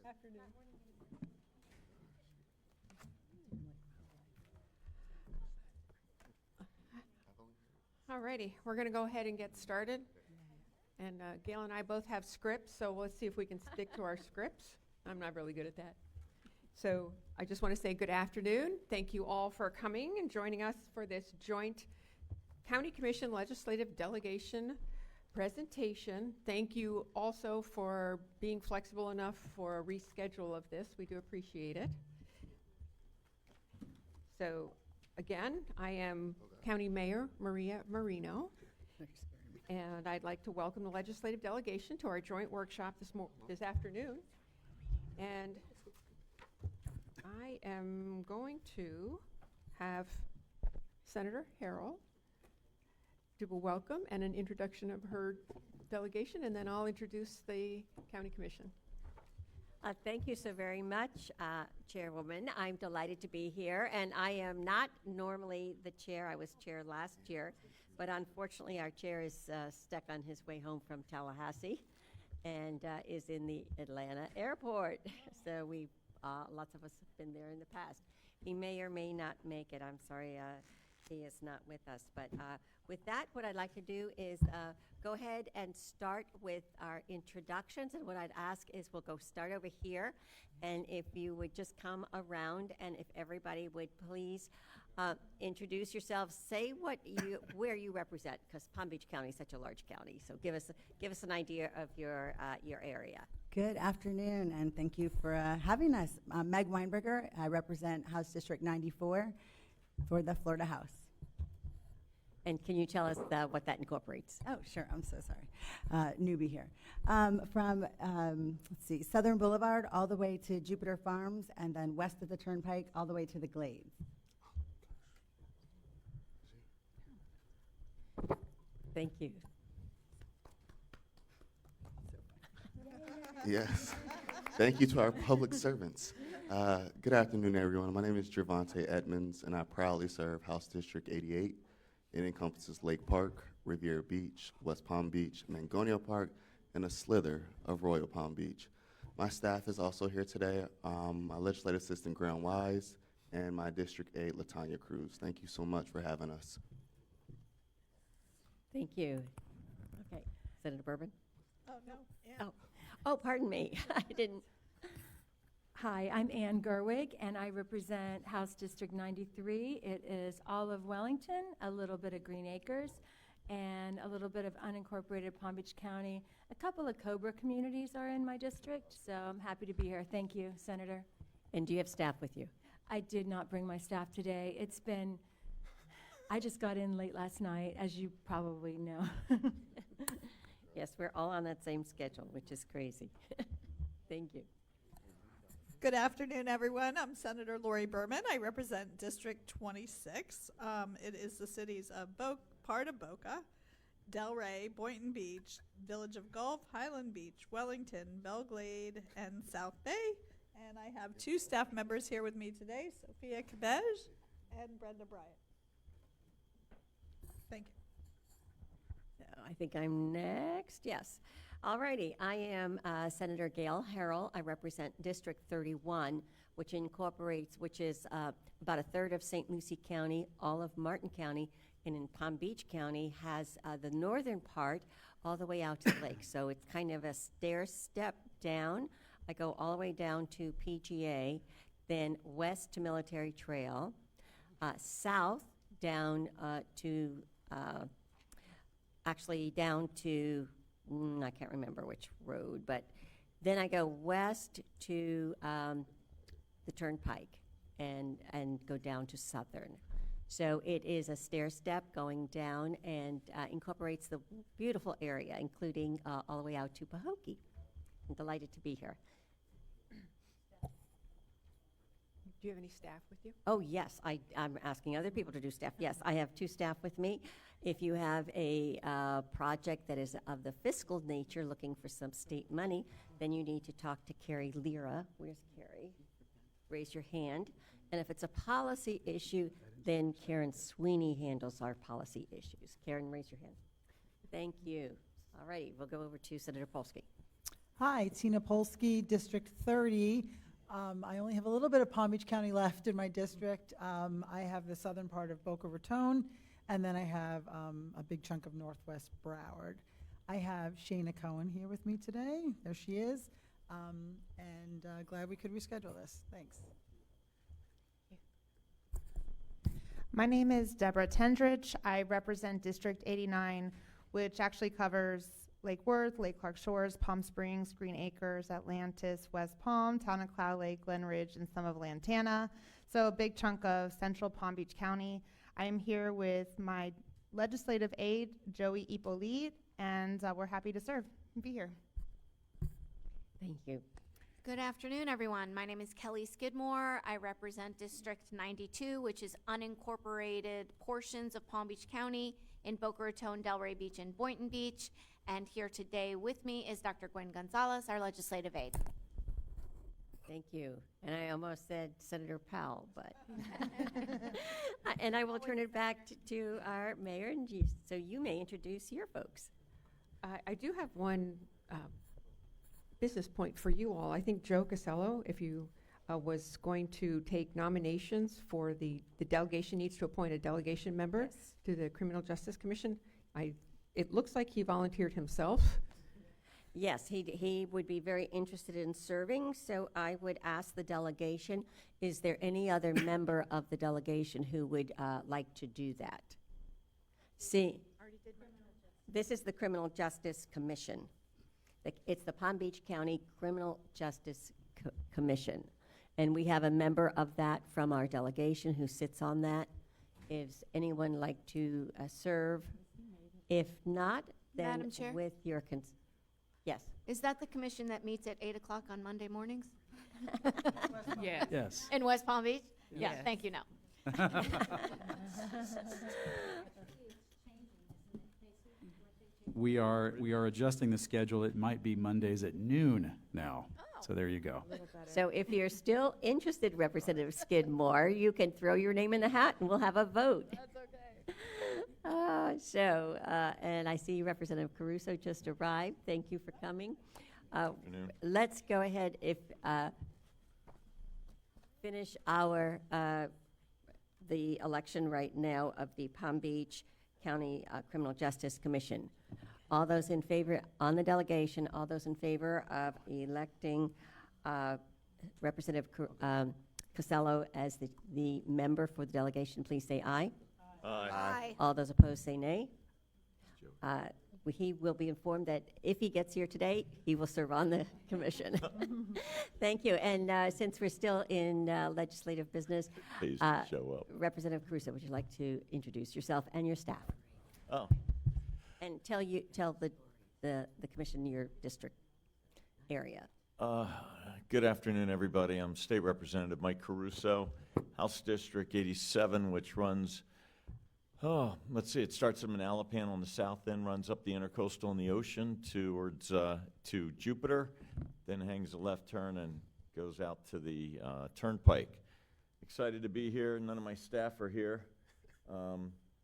Afternoon. All righty, we're going to go ahead and get started. And Gail and I both have scripts, so let's see if we can stick to our scripts. I'm not really good at that. So I just want to say good afternoon. Thank you all for coming and joining us for this joint County Commission Legislative Delegation presentation. Thank you also for being flexible enough for a reschedule of this. We do appreciate it. So again, I am County Mayor Maria Marino, and I'd like to welcome the legislative delegation to our joint workshop this afternoon. And I am going to have Senator Harrell do a welcome and an introduction of her delegation, and then I'll introduce the County Commission. Thank you so very much, Chairwoman. I'm delighted to be here, and I am not normally the chair. I was chair last year, but unfortunately our chair is stuck on his way home from Tallahassee and is in the Atlanta airport. So we, lots of us have been there in the past. He may or may not make it. I'm sorry he is not with us. But with that, what I'd like to do is go ahead and start with our introductions. And what I'd ask is we'll go start over here. And if you would just come around, and if everybody would please introduce yourselves, say where you represent, because Palm Beach County is such a large county. So give us an idea of your area. Good afternoon, and thank you for having us. I'm Meg Weinberger. I represent House District 94 for the Florida House. And can you tell us what that incorporates? Oh, sure. I'm so sorry. Newbie here. From, let's see, Southern Boulevard all the way to Jupiter Farms, and then west of the Turnpike all the way to the Glades. Thank you. Yes. Thank you to our public servants. Good afternoon, everyone. My name is Gervonta Edmonds, and I proudly serve House District 88. It encompasses Lake Park, Riviera Beach, West Palm Beach, Mangonio Park, and a slither of Royal Palm Beach. My staff is also here today, my legislative assistant, Graham Wise, and my district aide, Latanya Cruz. Thank you so much for having us. Thank you. Okay, Senator Bourbon? Oh, no. Yeah. Oh, pardon me. I didn't. Hi, I'm Ann Gerwig, and I represent House District 93. It is all of Wellington, a little bit of Green Acres, and a little bit of unincorporated Palm Beach County. A couple of Cobra communities are in my district, so I'm happy to be here. Thank you, Senator. And do you have staff with you? I did not bring my staff today. I just got in late last night, as you probably know. Yes, we're all on that same schedule, which is crazy. Thank you. Good afternoon, everyone. I'm Senator Lori Berman. I represent District 26. It is the cities of part of Boca, Delray, Boynton Beach, Village of Gulf, Highland Beach, Wellington, Belglade, and South Bay. And I have two staff members here with me today, Sophia Cabej and Brenda Bryant. Thank you. I think I'm next. Yes. All righty. I am Senator Gail Harrell. I represent District 31, which is about a third of St. Lucie County, all of Martin County, and in Palm Beach County has the northern part all the way out to the lake. So it's kind of a stair step down. I go all the way down to PGA, then west to Military Trail, south down down to I can't remember which road, but then I go west to the Turnpike and go down to Southern. So it is a stair step going down and incorporates the beautiful area, including all the way out to Pahokee. I'm delighted to be here. Do you have any staff with you? Oh, yes, I'm asking other people to do staff. Yes, I have two staff with me. If you have a project that is of the fiscal nature looking for some state money, then you need to talk to Carrie Lira. Where's Carrie? Raise your hand. And if it's a policy issue, then Karen Sweeney handles our policy issues. Karen, raise your hand. Thank you. All righty, we'll go over to Senator Polsky. Hi, Tina Polsky, District 30. I only have a little bit of Palm Beach County left in my district. I have the southern part of Boca Raton, and then I have a big chunk of Northwest Broward. I have Shayna Cohen here with me today. There she is. And glad we could reschedule this. Thanks. My name is Deborah Tendridge. I represent District 89, which actually covers Lake Worth, Lake Clark Shores, Palm Springs, Green Acres, Atlantis, West Palm, Town and Cloud Lake, Glen Ridge, and some of Lantana. So a big chunk of central Palm Beach County. I am here with my legislative aide, Joey Ipolite, and we're happy to serve and be here. Thank you. Good afternoon, everyone. My name is Kelly Skidmore. I represent District 92, which is unincorporated portions of Palm Beach County in Boca Raton, Delray Beach, and Boynton Beach. And here today with me is Dr. Gwen Gonzalez, our legislative aide. Thank you. And I almost said Senator Powell, but. And I will turn it back to our mayor, and so you may introduce your folks. I do have one business point for you all. I think Joe Casello, if you was going to take nominations for the delegation, needs to appoint a delegation member to the Criminal Justice Commission. It looks like he volunteered himself. Yes, he would be very interested in serving, so I would ask the delegation, is there any other member of the delegation who would like to do that? See, this is the Criminal Justice Commission. It's the Palm Beach County Criminal Justice Commission. And we have a member of that from our delegation who sits on that. Is anyone like to serve? If not, then Madam Chair? with your yes. Is that the commission that meets at 8 o'clock on Monday mornings Yes. Yes. in West Palm Beach? Yes. Yeah, thank you, no. We are adjusting the schedule. It might be Mondays at noon now. So there you go. So if you're still interested, Representative Skidmore, you can throw your name in the hat and we'll have a vote. That's okay. And I see Representative Caruso just arrived. Thank you for coming. Let's go ahead finish our the election right now of the Palm Beach County Criminal Justice Commission. All those in favor, on the delegation, all those in favor of electing Representative Casello as the member for the delegation, please say aye. Aye. All those opposed say nay. He will be informed that if he gets here today, he will serve on the commission. Thank you. And since we're still in legislative business, Please show up. Representative Caruso, would you like to introduce yourself and your staff? Oh, And tell the commission your district area. good afternoon, everybody. I'm State Representative Mike Caruso, House District 87, which runs, let's see, it starts in Manalapan on the south end, runs up the intercoastal in the ocean towards to Jupiter, then hangs a left turn and goes out to the turnpike. Excited to be here. None of my staff are here.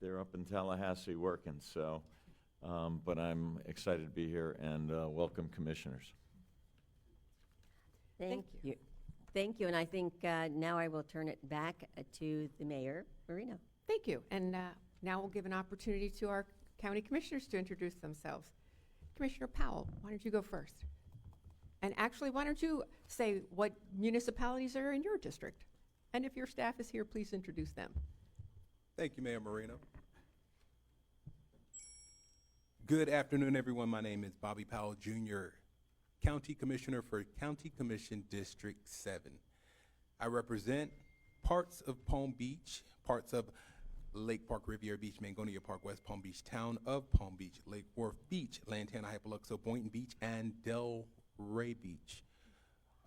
They're up in Tallahassee working, so, but I'm excited to be here and welcome commissioners. Thank you. Thank you, and I think now I will turn it back to the mayor, Marino. Thank you. And now we'll give an opportunity to our county commissioners to introduce themselves. Commissioner Powell, why don't you go first? And actually, why don't you say what municipalities are in your district? And if your staff is here, please introduce them. Thank you, Mayor Marino. Good afternoon, everyone. My name is Bobby Powell, Jr., County Commissioner for County Commission District 7. I represent parts of Palm Beach, parts of Lake Park, Riviera Beach, Mangonia Park, West Palm Beach, Town of Palm Beach, Lake Worth Beach, Lantana, Hypoluxo, Boynton Beach, and Delray Beach.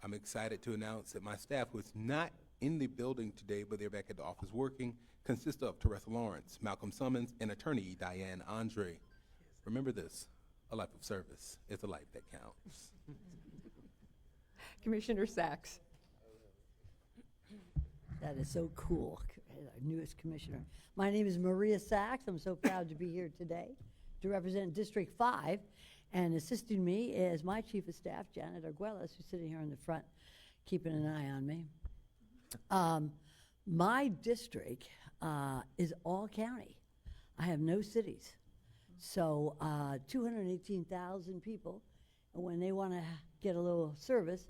I'm excited to announce that my staff, who is not in the building today, but they're back at the office working, consists of Teresa Lawrence, Malcolm Summons, and attorney Diane Andre. Remember this, a life of service is a life that counts. Commissioner Sachs. That is so cool, our newest commissioner. My name is Maria Sachs. I'm so proud to be here today to represent District 5, and assisting me is my Chief of Staff, Janet Arguelles, who's sitting here in the front, keeping an eye on me. My district is all county. I have no cities. So 218,000 people, and when they want to get a little service,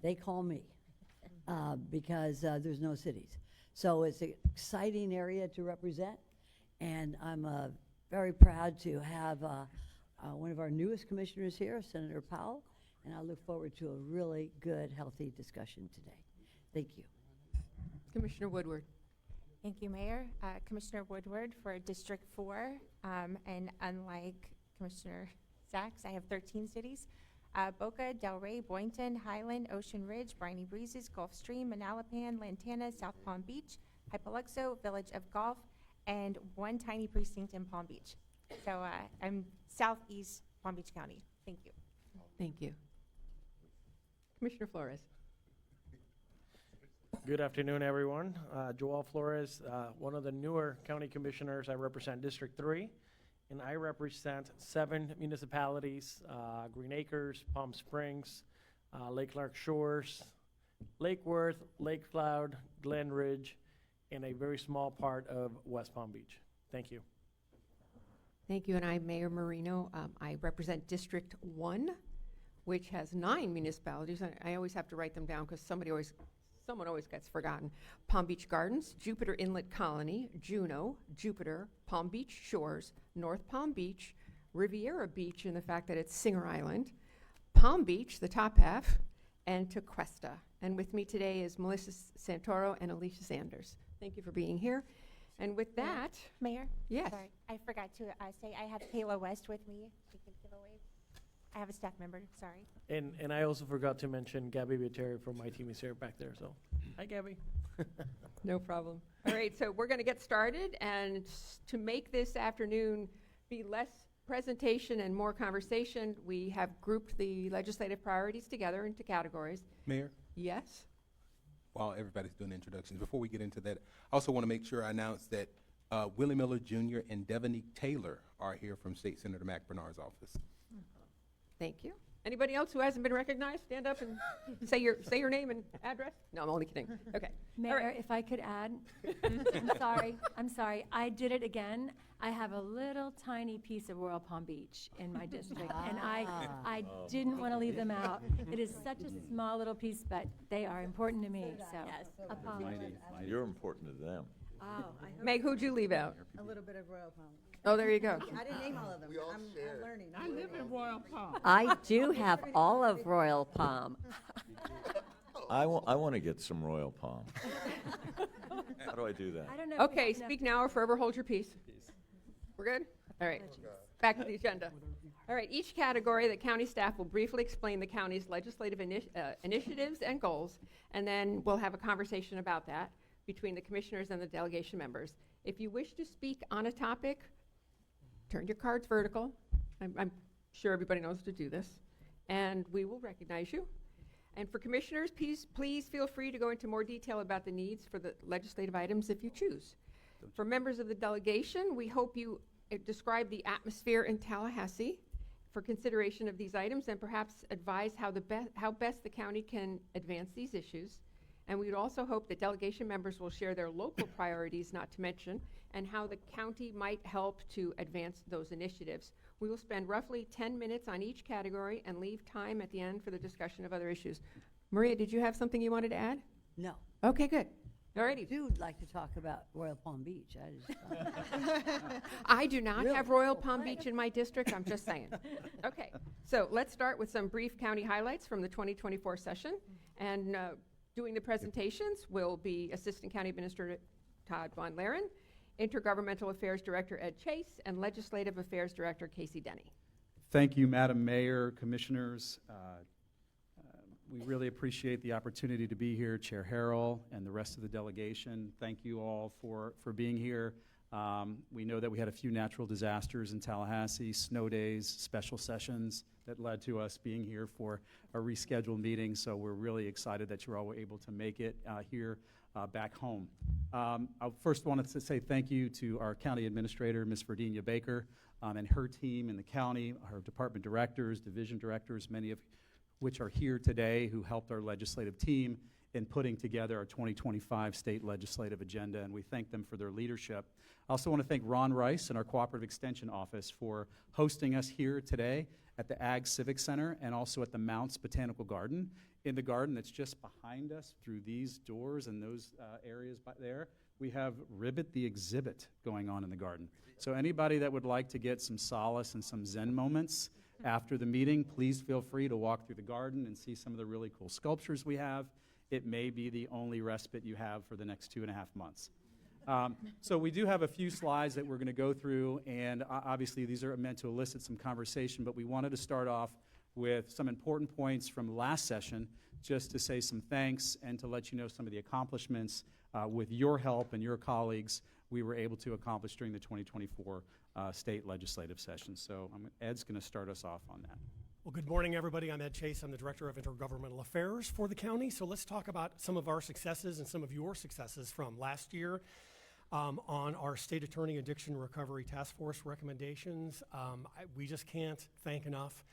they call me because there's no cities. So it's an exciting area to represent, and I'm very proud to have one of our newest commissioners here, Senator Powell, and I look forward to a really good, healthy discussion today. Thank you. Commissioner Woodward. Thank you, Mayor. Commissioner Woodward for District 4. And unlike Commissioner Sachs, I have 13 cities. Boca, Delray, Boynton, Highland, Ocean Ridge, Briny Breezes, Gulfstream, Manalapan, Lantana, South Palm Beach, Hypoluxo, Village of Gulf, and one tiny precinct in Palm Beach. So I'm southeast Palm Beach County. Thank you. Thank you. Commissioner Flores. Good afternoon, everyone. Joel Flores, one of the newer county commissioners. I represent District 3, and I represent 7 municipalities, Green Acres, Palm Springs, Lake Clark Shores, Lake Worth, Lake Cloud, Glen Ridge, and a very small part of West Palm Beach. Thank you. Thank you, and I'm Mayor Marino. I represent District 1, which has 9 municipalities. I always have to write them down because someone always gets forgotten. Palm Beach Gardens, Jupiter Inlet Colony, Juneau, Jupiter, Palm Beach Shores, North Palm Beach, Riviera Beach in the fact that it's Singer Island, Palm Beach, the top half, and Tequesta. And with me today is Melissa Santoro and Alicia Sanders. Thank you for being here. And with that, Mayor? yes. Sorry, I forgot to say I have Kayla West with me. She can give a wave. I have a staff member, sorry. And I also forgot to mention Gabby Viteri from my team is here back there. So, hi, Gabby. No problem. All right, so we're going to get started, and to make this afternoon be less presentation and more conversation, we have grouped the legislative priorities together into categories. Mayor, Yes? while everybody's doing introductions, before we get into that, I also want to make sure I announce that Willie Miller Jr. and Devonique Taylor are here from State Senator Mac Bernard's office. Thank you. Anybody else who hasn't been recognized, stand up and say your name and address? No, I'm only kidding. Okay. Mayor, if I could add, I'm sorry, I did it again. I have a little tiny piece of Royal Palm Beach in my district, and I didn't want to leave them out. It is such a small little piece, but they are important to me, so apologies. You're important to them. Oh, Meg, who'd you leave out? a little bit of Royal Palm. Oh, there you go. I didn't name all of them. I'm learning. I live in Royal Palm. I do have all of Royal Palm. I want to get some Royal Palm. How do I do that? I don't know. if we Okay, have enough- speak now or forever hold your peace. We're good? All right, back to the agenda. All right, each category, the county staff will briefly explain the county's legislative initiatives and goals, and then we'll have a conversation about that between the commissioners and the delegation members. If you wish to speak on a topic, turn your cards vertical. I'm sure everybody knows to do this, and we will recognize you. And for commissioners, please feel free to go into more detail about the needs for the legislative items if you choose. For members of the delegation, we hope you describe the atmosphere in Tallahassee for consideration of these items and perhaps advise how best the county can advance these issues. And we would also hope that delegation members will share their local priorities, not to mention, and how the county might help to advance those initiatives. We will spend roughly 10 minutes on each category and leave time at the end for the discussion of other issues. Maria, did you have something you wanted to add? No. Okay, good. All I righty. do like to talk about Royal Palm Beach. I do not Really? have Royal Palm Beach in my district, I'm just saying. Okay, so let's start with some brief county highlights from the 2024 session. And doing the presentations will be Assistant County Administrator Todd Von Laren, Intergovernmental Affairs Director Ed Chase, and Legislative Affairs Director Casey Denny. Thank you, Madam Mayor, Commissioners. We really appreciate the opportunity to be here, Chair Harrell and the rest of the delegation. Thank you all for being here. We know that we had a few natural disasters in Tallahassee, snow days, special sessions that led to us being here for a rescheduled meeting. So we're really excited that you're all able to make it here back home. I first wanted to say thank you to our county administrator, Ms. Virginia Baker, and her team in the county, our department directors, division directors, many of which are here today, who helped our legislative team in putting together our 2025 state legislative agenda, and we thank them for their leadership. I also want to thank Ron Rice and our Cooperative Extension Office for hosting us here today at the Ag Civic Center and also at the Mounts Botanical Garden. In the garden that's just behind us through these doors and those areas there, we have Ribbit the Exhibit going on in the garden. So anybody that would like to get some solace and some Zen moments after the meeting, please feel free to walk through the garden and see some of the really cool sculptures we have. It may be the only respite you have for the next 2.5 months. So we do have a few slides that we're going to go through, and obviously these are meant to elicit some conversation, but we wanted to start off with some important points from last session, just to say some thanks and to let you know some of the accomplishments with your help and your colleagues we were able to accomplish during the 2024 state legislative session. So Ed's going to start us off on that. Well, good morning, everybody. I'm Ed Chase. I'm the Director of Intergovernmental Affairs for the county. So let's talk about some of our successes and some of your successes from last year. On our State Attorney Addiction Recovery Task Force recommendations, we just can't thank enough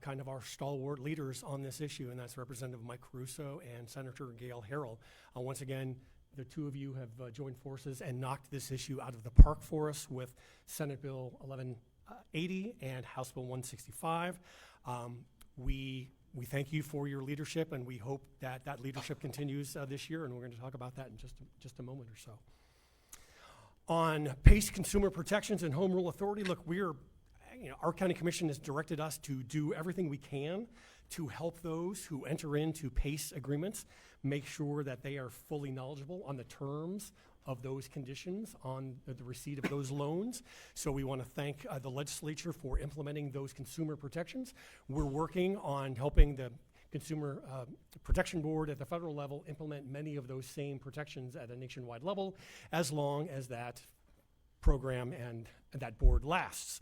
kind of our stalwart leaders on this issue, and that's Representative Mike Caruso and Senator Gail Harrell. Once again, the two of you have joined forces and knocked this issue out of the park for us with Senate Bill 1180 and House Bill 165. We thank you for your leadership, and we hope that that leadership continues this year, and we're going to talk about that in just a moment or so. On PACE Consumer Protections and Home Rule Authority, look, our county commission has directed us to do everything we can to help those who enter into PACE agreements make sure that they are fully knowledgeable on the terms of those conditions on the receipt of those loans. So we want to thank the legislature for implementing those consumer protections. We're working on helping the Consumer Protection Board at the federal level implement many of those same protections at a nationwide level, as long as that program and that board lasts.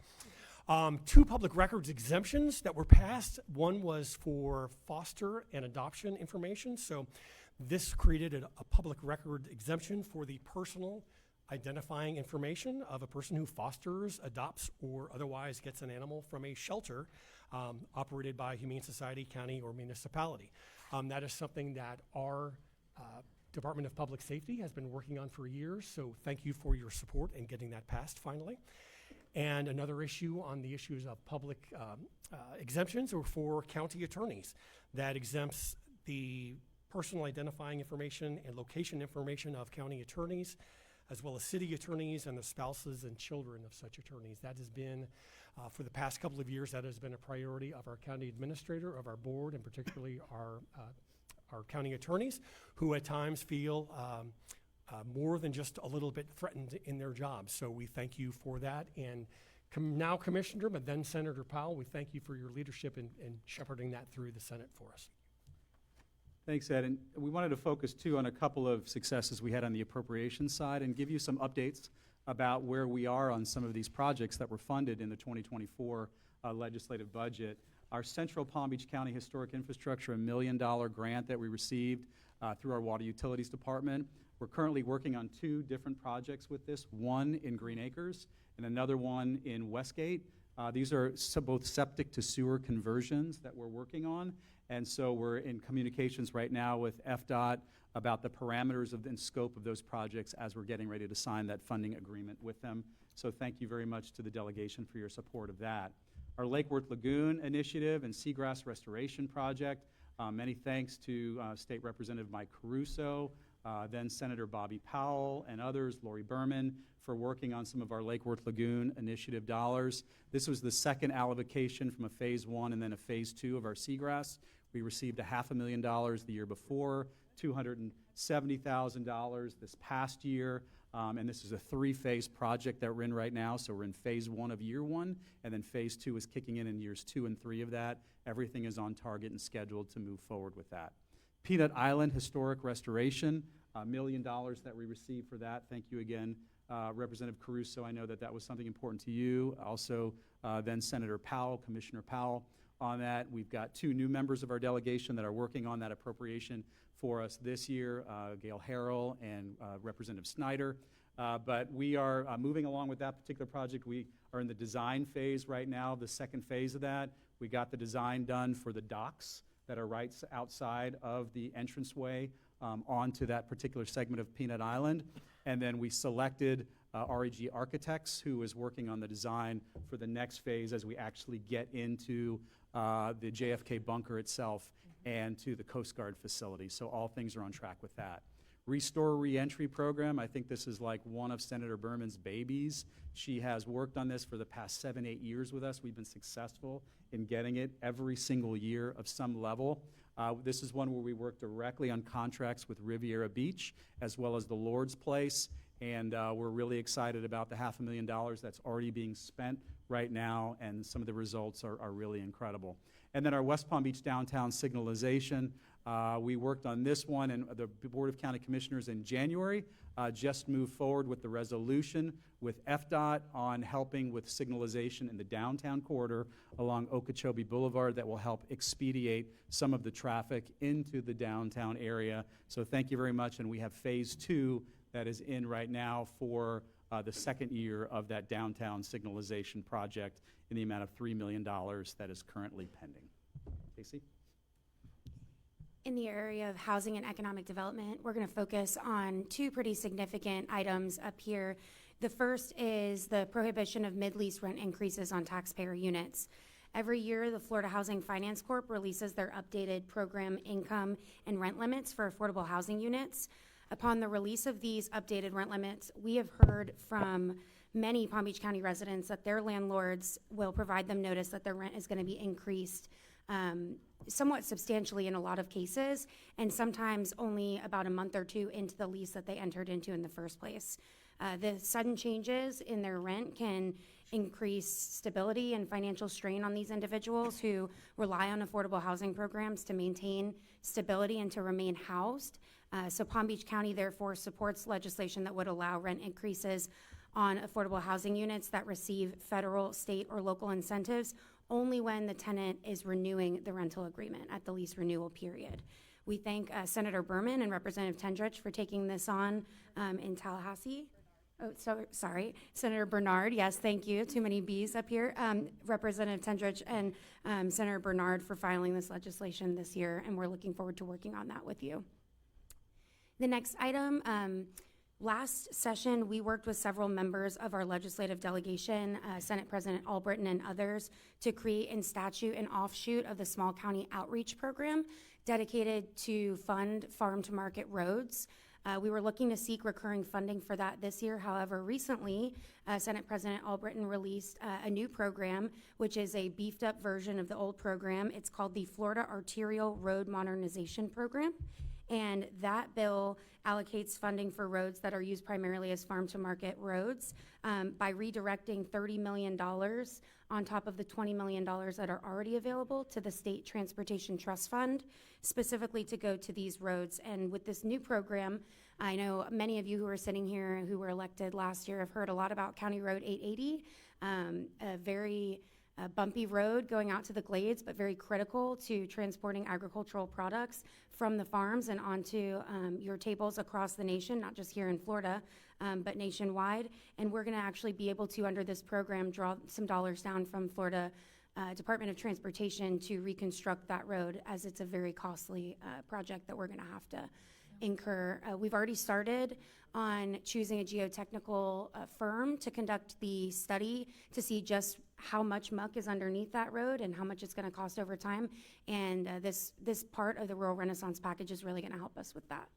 2 public records exemptions that were passed. One was for foster and adoption information. So this created a public record exemption for the personal identifying information of a person who fosters, adopts, or otherwise gets an animal from a shelter operated by a humane society, county, or municipality. That is something that our Department of Public Safety has been working on for years, so thank you for your support in getting that passed finally. And another issue on the issues of public exemptions are for county attorneys. That exempts the personal identifying information and location information of county attorneys, as well as city attorneys and the spouses and children of such attorneys. That has been, for the past couple of years, that has been a priority of our county administrator, of our board, and particularly our county attorneys, who at times feel more than just a little bit threatened in their jobs. So we thank you for that. And now Commissioner, but then Senator Powell, we thank you for your leadership in shepherding that through the Senate for us. Thanks, Ed. And we wanted to focus, too, on a couple of successes we had on the appropriations side and give you some updates about where we are on some of these projects that were funded in the 2024 legislative budget. Our Central Palm Beach County Historic Infrastructure, $1 million grant that we received through our Water Utilities Department. We're currently working on 2 different projects with this, one in Green Acres and another one in Westgate. These are both septic to sewer conversions that we're working on. And so we're in communications right now with FDOT about the parameters and scope of those projects as we're getting ready to sign that funding agreement with them. So thank you very much to the delegation for your support of that. Our Lake Worth Lagoon Initiative and Seagrass Restoration Project, many thanks to State Representative Mike Caruso, then Senator Bobby Powell and others, Lori Berman, for working on some of our Lake Worth Lagoon Initiative dollars. This was the second allocation from a Phase 1 and then a Phase 2 of our Seagrass. We received $500,000 the year before, $270,000 this past year, and this is a 3-phase project that we're in right now. So we're in Phase 1 of year 1, and then Phase 2 is kicking in years 2 and 3 of that. Everything is on target and scheduled to move forward with that. Peanut Island Historic Restoration, $1 million that we received for that. Thank you again Representative Caruso, I know that that was something important to you. Also, then Senator Powell, Commissioner Powell on that. We've got 2 new members of our delegation that are working on that appropriation for us this year, Gail Harrell and Representative Snyder. But we are moving along with that particular project. We are in the design phase right now, the second phase of that. We got the design done for the docks that are right outside of the entranceway onto that particular segment of Peanut Island. And then we selected REG Architects, who is working on the design for the next phase as we actually get into the JFK bunker itself and to the Coast Guard facility. So all things are on track with that. Restore Reentry Program, I think this is like one of Senator Berman's babies. She has worked on this for the past 7-8 years with us. We've been successful in getting it every single year of some level. This is one where we work directly on contracts with Riviera Beach as well as the Lord's Place, and we're really excited about the $500,000 that's already being spent right now, and some of the results are really incredible. And then our West Palm Beach downtown signalization, we worked on this one, and the Board of County Commissioners in January just moved forward with the resolution with FDOT on helping with signalization in the downtown corridor along Okeechobee Boulevard that will help expedite some of the traffic into the downtown area. So thank you very much, and we have phase 2 that is in right now for the second year of that downtown signalization project in the amount of $3 million that is currently pending. Casey? In the area of housing and economic development, we're going to focus on 2 pretty significant items up here. The first is the prohibition of mid-lease rent increases on taxpayer units. Every year, the Florida Housing Finance Corp releases their updated program income and rent limits for affordable housing units. Upon the release of these updated rent limits, we have heard from many Palm Beach County residents that their landlords will provide them notice that their rent is going to be increased somewhat substantially in a lot of cases, and sometimes only about a month or 2 into the lease that they entered into in the first place. The sudden changes in their rent can increase stability and financial strain on these individuals who rely on affordable housing programs to maintain stability and to remain housed. So Palm Beach County therefore supports legislation that would allow rent increases on affordable housing units that receive federal, state, or local incentives only when the tenant is renewing the rental agreement at the lease renewal period. We thank Senator Berman and Representative Tendrich for taking this on in Tallahassee. Oh, sorry, Senator Bernard, yes, thank you. Too many B's up here. Representative Tendrich and Senator Bernard for filing this legislation this year, and we're looking forward to working on that with you. The next item, last session, we worked with several members of our legislative delegation, Senate President Albritton and others, to create in statute an offshoot of the Small County Outreach Program dedicated to fund farm-to-market roads. We were looking to seek recurring funding for that this year. However, recently, Senate President Albritton released a new program, which is a beefed-up version of the old program. It's called the Florida Arterial Road Modernization Program. And that bill allocates funding for roads that are used primarily as farm-to-market roads by redirecting $30 million on top of the $20 million that are already available to the State Transportation Trust Fund, specifically to go to these roads. And with this new program, I know many of you who are sitting here who were elected last year have heard a lot about County Road 880, a very bumpy road going out to the Glades, but very critical to transporting agricultural products from the farms and onto your tables across the nation, not just here in Florida, but nationwide. And we're going to actually be able to, under this program, draw some dollars down from Florida Department of Transportation to reconstruct that road, as it's a very costly project that we're going to have to incur. We've already started on choosing a geotechnical firm to conduct the study to see just how much muck is underneath that road and how much it's going to cost over time. And this part of the Rural Renaissance Package is really going to help us with that.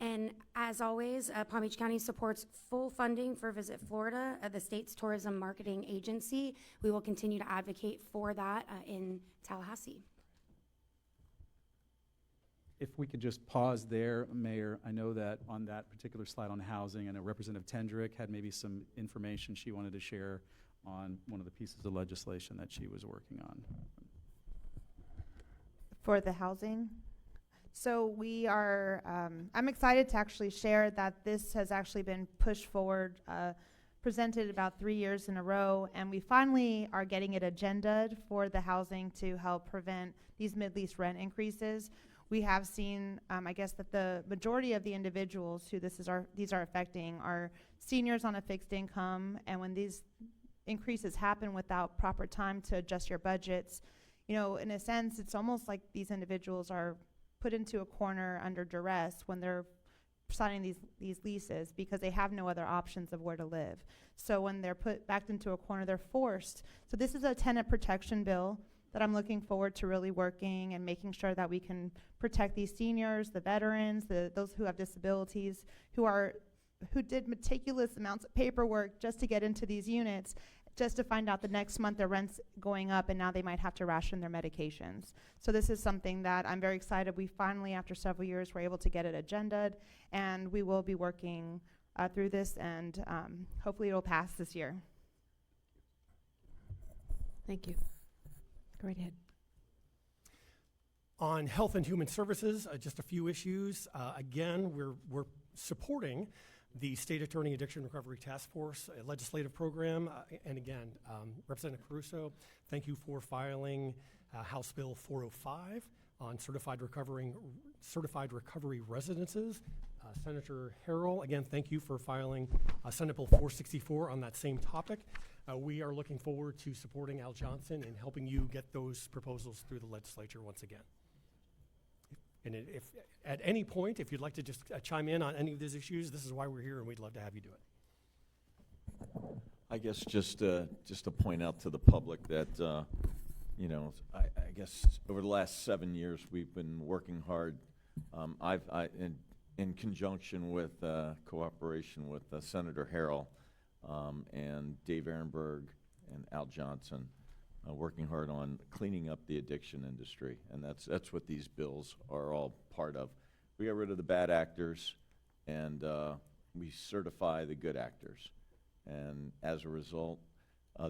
And as always, Palm Beach County supports full funding for Visit Florida, the state's tourism marketing agency. We will continue to advocate for that in Tallahassee. If we could just pause there, Mayor, I know that on that particular slide on housing, and Representative Tendrich had maybe some information she wanted to share on one of the pieces of legislation that she was working on. For the housing? So we are, I'm excited to actually share that this has actually been pushed forward, presented about 3 years in a row, and we finally are getting it agendaed for the housing to help prevent these mid-lease rent increases. We have seen, I guess, that the majority of the individuals who these are affecting are seniors on a fixed income, and when these increases happen without proper time to adjust your budgets, you know, in a sense, it's almost like these individuals are put into a corner under duress when they're signing these leases because they have no other options of where to live. So when they're put back into a corner, they're forced. So this is a tenant protection bill that I'm looking forward to really working and making sure that we can protect these seniors, the veterans, those who have disabilities, who did meticulous amounts of paperwork just to get into these units, just to find out the next month their rent's going up and now they might have to ration their medications. So this is something that I'm very excited. We finally, after several years, were able to get it agenda'd, and we will be working through this, and hopefully it'll pass this year. Thank you. Go right ahead. On Health and Human Services, just a few issues. Again, we're supporting the State Attorney Addiction Recovery Task Force legislative program. And again, Representative Caruso, thank you for filing House Bill 405 on certified recovery residences. Senator Harrell, again, thank you for filing Senate Bill 464 on that same topic. We are looking forward to supporting Al Johnson and helping you get those proposals through the legislature once again. And if at any point, if you'd like to just chime in on any of these issues, this is why we're here, and we'd love to have you do it. I guess just to point out to the public that, you know, I guess over the last 7 years, we've been working hard. In conjunction with cooperation with Senator Harrell and Dave Ehrenberg and Al Johnson, working hard on cleaning up the addiction industry, and that's what these bills are all part of. We got rid of the bad actors, and we certify the good actors. And as a result,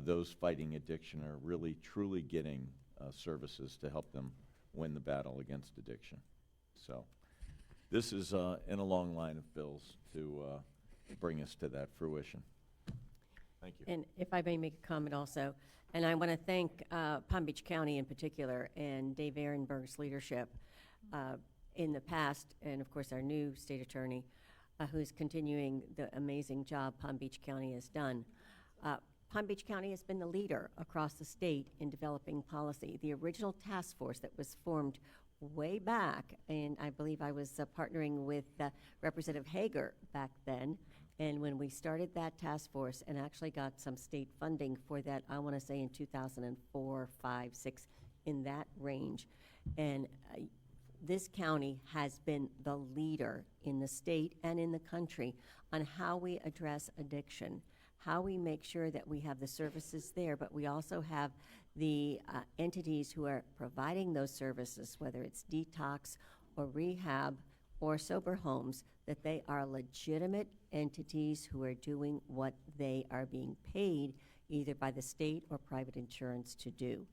those fighting addiction are really, truly getting services to help them win the battle against addiction. So this is in a long line of bills to bring us to that fruition. Thank you. And if I may make a comment also, and I want to thank Palm Beach County in particular and Dave Ehrenberg's leadership in the past, and of course our new state attorney, who's continuing the amazing job Palm Beach County has done. Palm Beach County has been the leader across the state in developing policy. The original task force that was formed way back, and I believe I was partnering with Representative Hager back then, and when we started that task force and actually got some state funding for that, I want to say in 2004, 5, 6, in that range. And this county has been the leader in the state and in the country on how we address addiction, how we make sure that we have the services there, but we also have the entities who are providing those services, whether it's detox or rehab or sober homes, that they are legitimate entities who are doing what they are being paid either by the state or private insurance to do.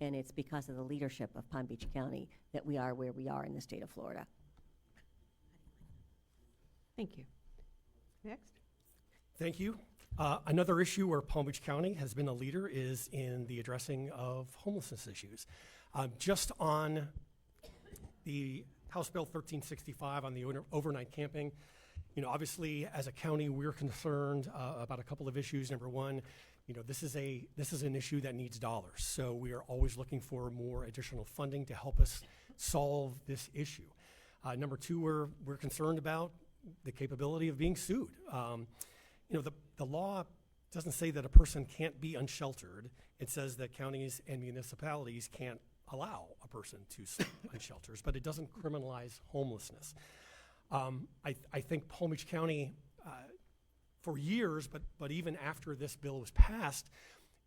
And it's because of the leadership of Palm Beach County that we are where we are in the state of Florida. Thank you. Next. Thank you. Another issue where Palm Beach County has been a leader is in the addressing of homelessness issues. Just on the House Bill 1365 on the overnight camping, you know, obviously as a county we're concerned about a couple of issues. Number one, you know, this is an issue that needs dollars, so we are always looking for more additional funding to help us solve this issue. Number two, we're concerned about the capability of being sued. You know, the law doesn't say that a person can't be unsheltered. It says that counties and municipalities can't allow a person to sleep on shelters, but it doesn't criminalize homelessness. I think Palm Beach County, for years, but even after this bill was passed,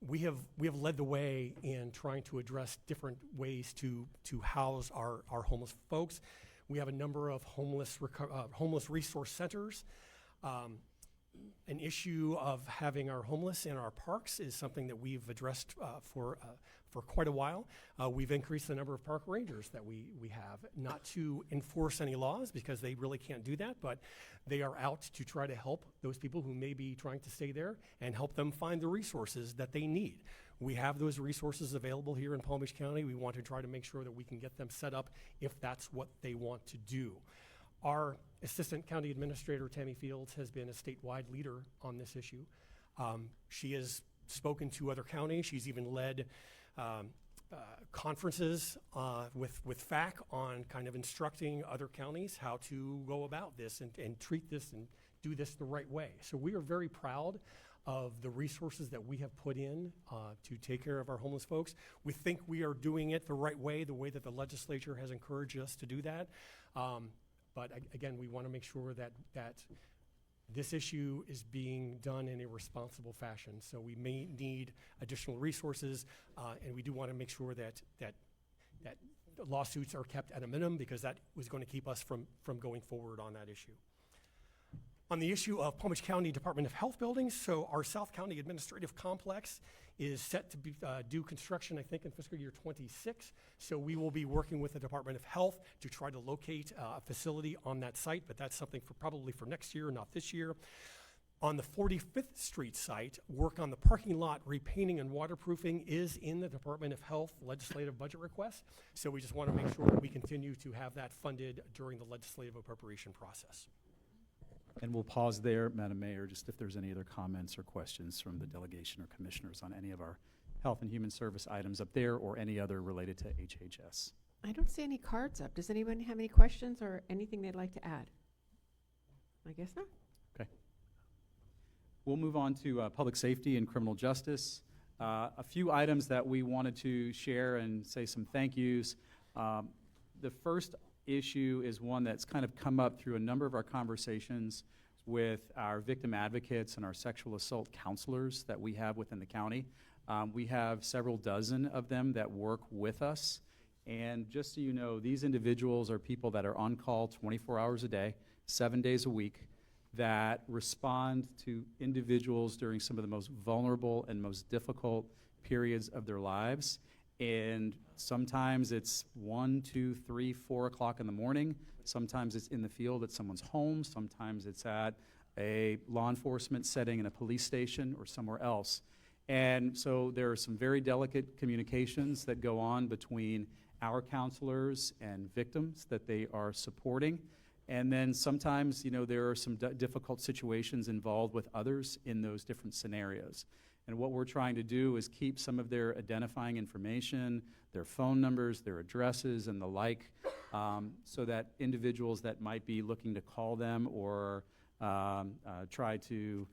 we have led the way in trying to address different ways to house our homeless folks. We have a number of homeless resource centers. an issue of having our homeless in our parks is something that we've addressed for quite a while. We've increased the number of park rangers that we have, not to enforce any laws because they really can't do that, but they are out to try to help those people who may be trying to stay there and help them find the resources that they need. We have those resources available here in Palm Beach County. We want to try to make sure that we can get them set up if that's what they want to do. Our Assistant County Administrator, Tammy Fields, has been a statewide leader on this issue. She has spoken to other counties. She's even led conferences with FAC on kind of instructing other counties how to go about this and treat this and do this the right way. So we are very proud of the resources that we have put in to take care of our homeless folks. We think we are doing it the right way, the way that the legislature has encouraged us to do that. But again, we want to make sure that this issue is being done in a responsible fashion. So we may need additional resources, and we do want to make sure that lawsuits are kept at a minimum, because that was going to keep us from going forward on that issue. On the issue of Palm Beach County Department of Health buildings, so our South County Administrative Complex is set to be, do construction, I think, in fiscal year 26. So we will be working with the Department of Health to try to locate a facility on that site, but that's something probably for next year, not this year. On the 45th Street site, work on the parking lot repainting and waterproofing is in the Department of Health legislative budget request. So we just want to make sure that we continue to have that funded during the legislative appropriation process. And we'll pause there, Madam Mayor, just if there's any other comments or questions from the delegation or commissioners on any of our Health and Human Service items up there or any other related to HHS. I don't see any cards up. Does anyone have any questions or anything they'd like to add? I guess not. Okay. We'll move on to public safety and criminal justice. A few items that we wanted to share and say some thank yous. The first issue is one that's kind of come up through a number of our conversations with our victim advocates and our sexual assault counselors that we have within the county. We have several dozen of them that work with us. And just so you know, these individuals are people that are on call 24 hours a day, 7 days a week, that respond to individuals during some of the most vulnerable and most difficult periods of their lives. And sometimes it's 1, 2, 3, 4 o'clock in the morning. Sometimes it's in the field at someone's home. Sometimes it's at a law enforcement setting in a police station or somewhere else. And so there are some very delicate communications that go on between our counselors and victims that they are supporting. And then sometimes, you know, there are some difficult situations involved with others in those different scenarios. And what we're trying to do is keep some of their identifying information, their phone numbers, their addresses, and the like, so that individuals that might be looking to call them or try to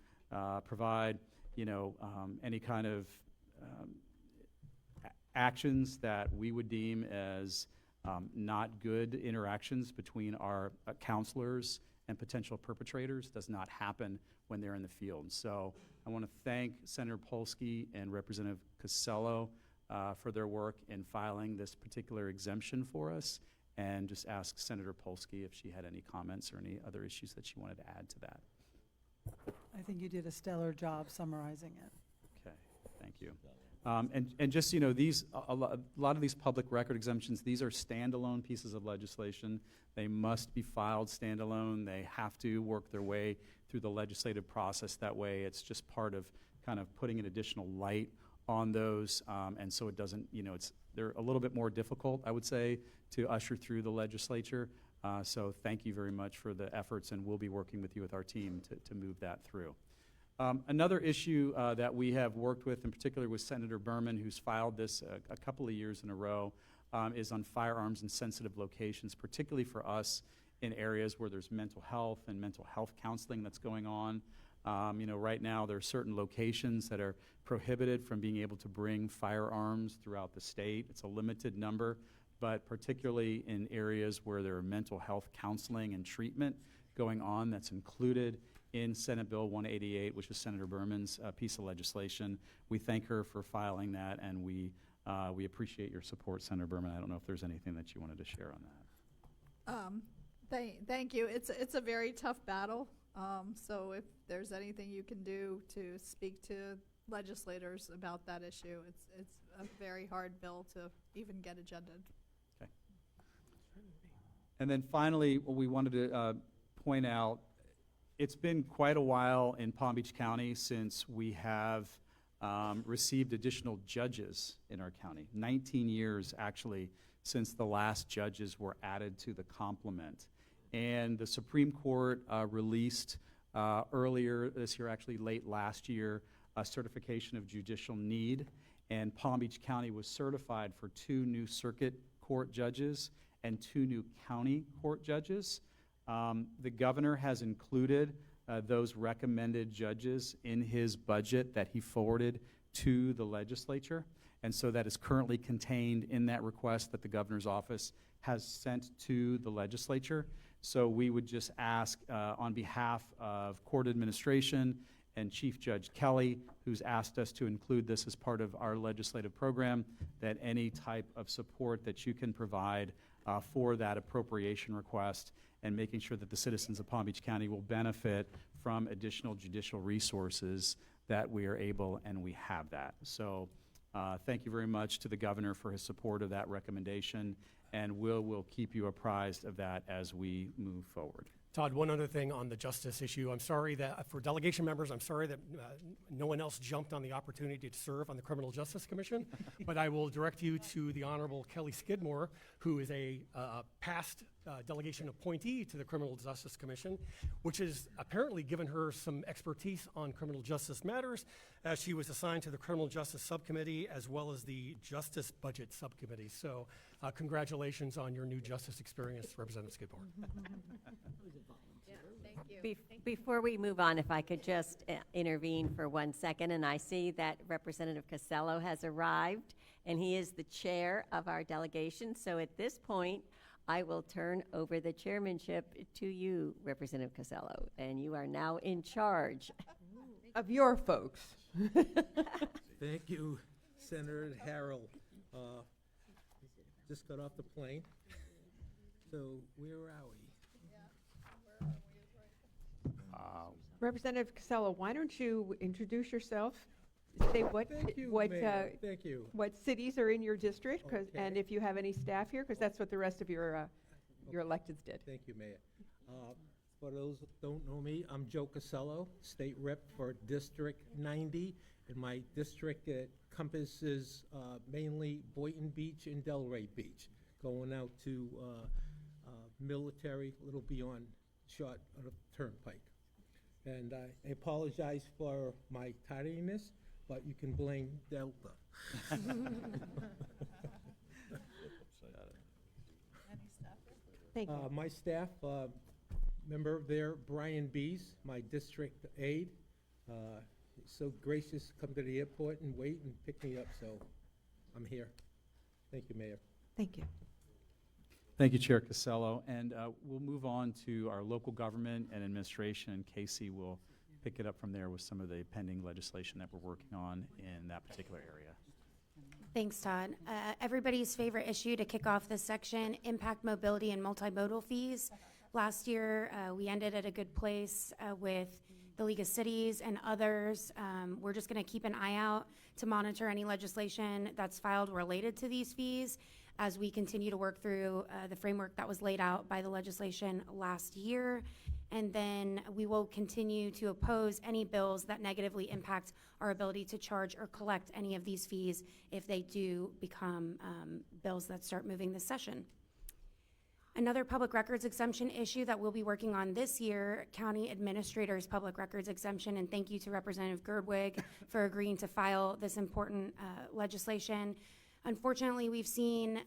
provide, you know, any kind of actions that we would deem as not good interactions between our counselors and potential perpetrators does not happen when they're in the field. So I want to thank Senator Polsky and Representative Casello for their work in filing this particular exemption for us, and just ask Senator Polsky if she had any comments or any other issues that she wanted to add to that. I think you did a stellar job summarizing it. Okay, thank you. And just, you know, a lot of these public record exemptions, these are standalone pieces of legislation. They must be filed standalone. They have to work their way through the legislative process. That way it's just part of kind of putting an additional light on those. And so it doesn't, you know, they're a little bit more difficult, I would say, to usher through the legislature. So thank you very much for the efforts, and we'll be working with you with our team to move that through. Another issue that we have worked with, in particular with Senator Berman, who's filed this a couple of years in a row, is on firearms in sensitive locations, particularly for us in areas where there's mental health and mental health counseling that's going on. You know, right now there are certain locations that are prohibited from being able to bring firearms throughout the state. It's a limited number, but particularly in areas where there are mental health counseling and treatment going on, that's included in Senate Bill 188, which is Senator Berman's piece of legislation. We thank her for filing that, and we appreciate your support, Senator Berman. I don't know if there's anything that you wanted to share on that. Thank you. It's a very tough battle So if there's anything you can do to speak to legislators about that issue, it's a very hard bill to even get agendaed. And then finally, what we wanted to point out, it's been quite a while in Palm Beach County since we have received additional judges in our county. 19 years, actually, since the last judges were added to the complement. And the Supreme Court released earlier this year, actually late last year, a certification of judicial need. And Palm Beach County was certified for 2 new circuit court judges and 2 new county court judges. The governor has included those recommended judges in his budget that he forwarded to the legislature. And so that is currently contained in that request that the governor's office has sent to the legislature. So we would just ask on behalf of court administration and Chief Judge Kelly, who's asked us to include this as part of our legislative program, that any type of support that you can provide for that appropriation request and making sure that the citizens of Palm Beach County will benefit from additional judicial resources that we are able and we have that. So thank you very much to the governor for his support of that recommendation, and we'll keep you apprised of that as we move forward. Todd, one other thing on the justice issue. I'm sorry that, for delegation members, I'm sorry that no one else jumped on the opportunity to serve on the Criminal Justice Commission, but I will direct you to the Honorable Kelly Skidmore, who is a past delegation appointee to the Criminal Justice Commission, which has apparently given her some expertise on criminal justice matters, as she was assigned to the Criminal Justice Subcommittee as well as the Justice Budget Subcommittee. So congratulations on your new justice experience, Representative Skidmore. Before we move on, if I could just intervene for 1 second, and I see that Representative Casello has arrived, and he is the chair of our delegation. So at this point, I will turn over the chairmanship to you, Representative Casello, and you are now in charge of your folks. Thank you, Senator Harrell. Just got off the plane. So where are we? Representative Casello, why don't you introduce yourself? Say what Thank you, what Mayor. Thank you. what cities are in your district, Okay. and if you have any staff here, because that's what the rest of your electeds did. Thank you, Mayor. For those that don't know me, I'm Joe Casello, State Rep for District 90, and my district encompasses mainly Boynton Beach and Delray Beach, going out to Military, a little beyond short of the Turnpike. And I apologize for my tardiness, but you can blame Delta. Thank you. My staff, member there, Brian Bees, my district aide, so gracious to come to the airport and wait and pick me up, so I'm here. Thank you, Mayor. Thank you. Thank you, Chair Casello. And we'll move on to our local government and administration, and Casey will pick it up from there with some of the pending legislation that we're working on in that particular area. Thanks, Todd. Everybody's favorite issue to kick off this section, impact mobility and multimodal fees. Last year, we ended at a good place with the League of Cities and others. We're just going to keep an eye out to monitor any legislation that's filed related to these fees as we continue to work through the framework that was laid out by the legislation last year. And then we will continue to oppose any bills that negatively impact our ability to charge or collect any of these fees if they do become bills that start moving this session. Another public records exemption issue that we'll be working on this year, County Administrator's Public Records Exemption, and thank you to Representative Girdwig for agreeing to file this important legislation. Unfortunately, we've seen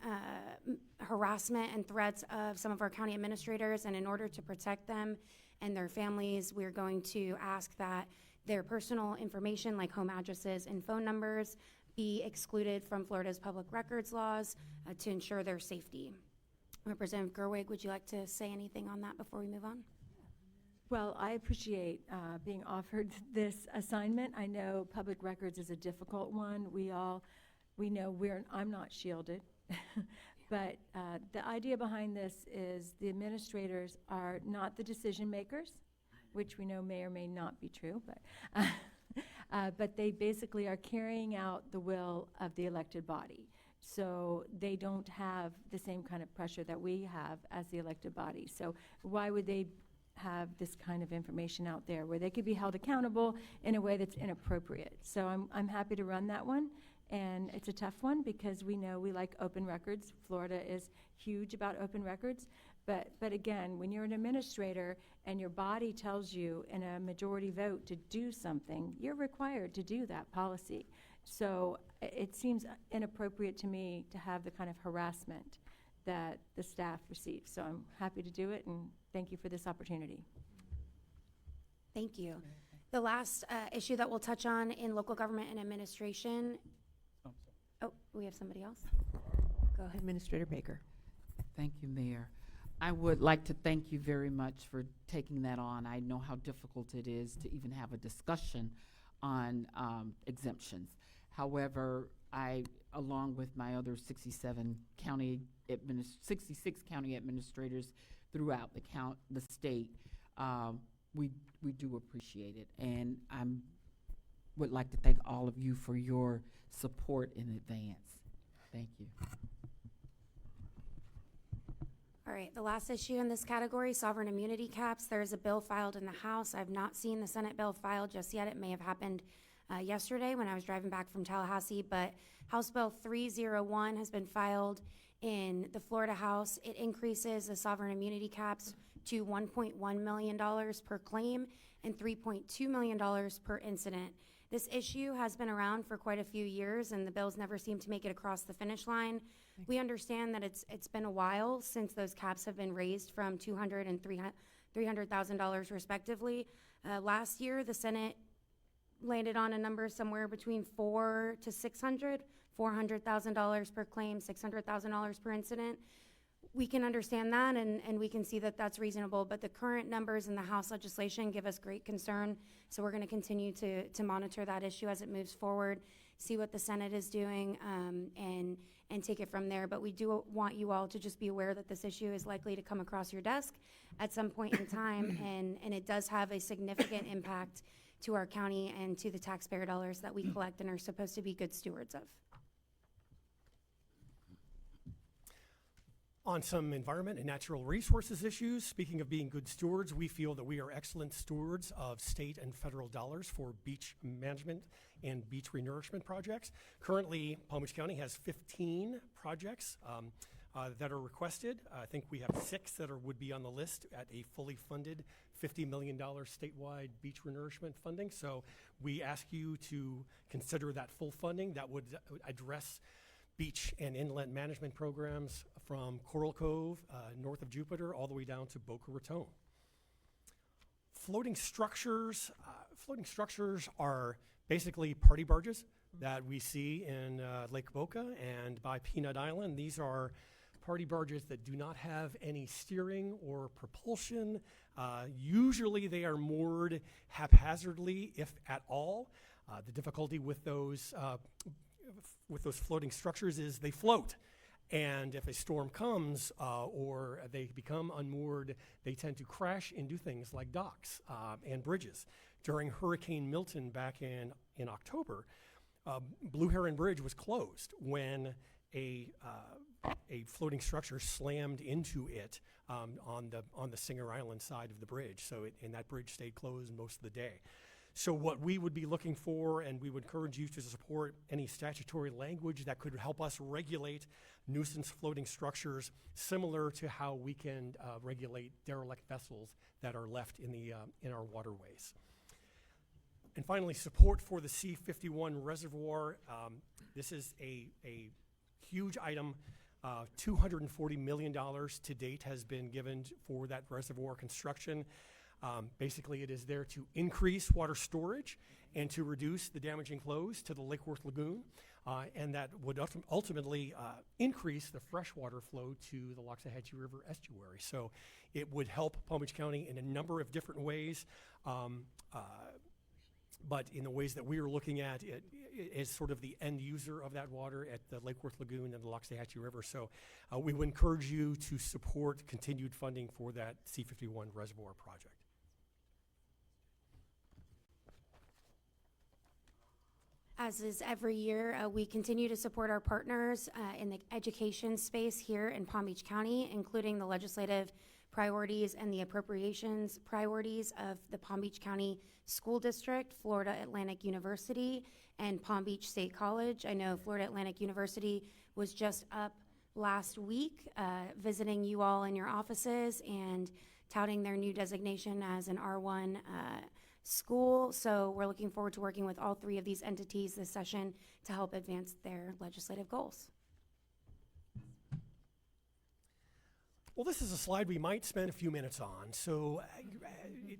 harassment and threats of some of our county administrators, and in order to protect them and their families, we're going to ask that their personal information like home addresses and phone numbers be excluded from Florida's public records laws to ensure their safety. Representative Gerwig, would you like to say anything on that before we move on? Well, I appreciate being offered this assignment. I know public records is a difficult one. We know I'm not shielded, but the idea behind this is the administrators are not the decision makers. which we know may or may not be true, but they basically are carrying out the will of the elected body. So they don't have the same kind of pressure that we have as the elected body. So why would they have this kind of information out there where they could be held accountable in a way that's inappropriate? So I'm happy to run that one. And it's a tough one because we know we like open records. Florida is huge about open records. But again, when you're an administrator and your body tells you in a majority vote to do something, you're required to do that policy. So it seems inappropriate to me to have the kind of harassment that the staff receives. So I'm happy to do it, and thank you for this opportunity. Thank you. The last issue that we'll touch on in local government and administration. Oh, we have somebody else? Go ahead. Administrator Baker. Thank you, Mayor. I would like to thank you very much for taking that on. I know how difficult it is to even have a discussion on exemptions. However, I, along with my other 66 county administrators throughout the state, we do appreciate it. And I would like to thank all of you for your support in advance. Thank you. All right, the last issue in this category, sovereign immunity caps. There is a bill filed in the House. I've not seen the Senate bill filed just yet. It may have happened yesterday when I was driving back from Tallahassee, but House Bill 301 has been filed in the Florida House. It increases the sovereign immunity caps to $1.1 million per claim and $3.2 million per incident. This issue has been around for quite a few years, and the bills never seem to make it across the finish line. We understand that it's been a while since those caps have been raised from $200,000 and $300,000 respectively. Last year, the Senate landed on a number somewhere between $400,000 to $600,000 per claim, $600,000 per incident. We can understand that, and we can see that that's reasonable, but the current numbers in the House legislation give us great concern, so we're going to continue to monitor that issue as it moves forward, see what the Senate is doing, and take it from there. But we do want you all to just be aware that this issue is likely to come across your desk at some point in time, and it does have a significant impact to our county and to the taxpayer dollars that we collect and are supposed to be good stewards of. On some environment and natural resources issues, speaking of being good stewards, we feel that we are excellent stewards of state and federal dollars for beach management and beach renourishment projects. Currently, Palm Beach County has 15 projects that are requested. I think we have 6 that would be on the list at a fully funded $50 million statewide beach renourishment funding. So we ask you to consider that full funding that would address beach and inlet management programs from Coral Cove, north of Jupiter, all the way down to Boca Raton. Floating structures are basically party barges that we see in Lake Boca and by Peanut Island. These are party barges that do not have any steering or propulsion. Usually they are moored haphazardly, if at all. The difficulty with those floating structures is they float. And if a storm comes or they become unmoored, they tend to crash into things like docks and bridges. During Hurricane Milton back in October, Blue Heron Bridge was closed when a floating structure slammed into it on the Singer Island side of the bridge. And that bridge stayed closed most of the day. So what we would be looking for, and we would encourage you to support any statutory language that could help us regulate nuisance floating structures, similar to how we can regulate derelict vessels that are left in our waterways. And finally, support for the C-51 reservoir. This is a huge item. $240 million to date has been given for that reservoir construction. Basically, it is there to increase water storage and to reduce the damaging flows to the Lake Worth Lagoon, and that would ultimately increase the freshwater flow to the Loxahatchee River estuary. So it would help Palm Beach County in a number of different ways, but in the ways that we are looking at, it is sort of the end user of that water at the Lake Worth Lagoon and the Loxahatchee River. So we would encourage you to support continued funding for that C-51 reservoir project. As is every year, we continue to support our partners in the education space here in Palm Beach County, including the legislative priorities and the appropriations priorities of the Palm Beach County School District, Florida Atlantic University, and Palm Beach State College. I know Florida Atlantic University was just up last week visiting you all in your offices and touting their new designation as an R1 school. So we're looking forward to working with all three of these entities this session to help advance their legislative goals. Well, this is a slide we might spend a few minutes on. So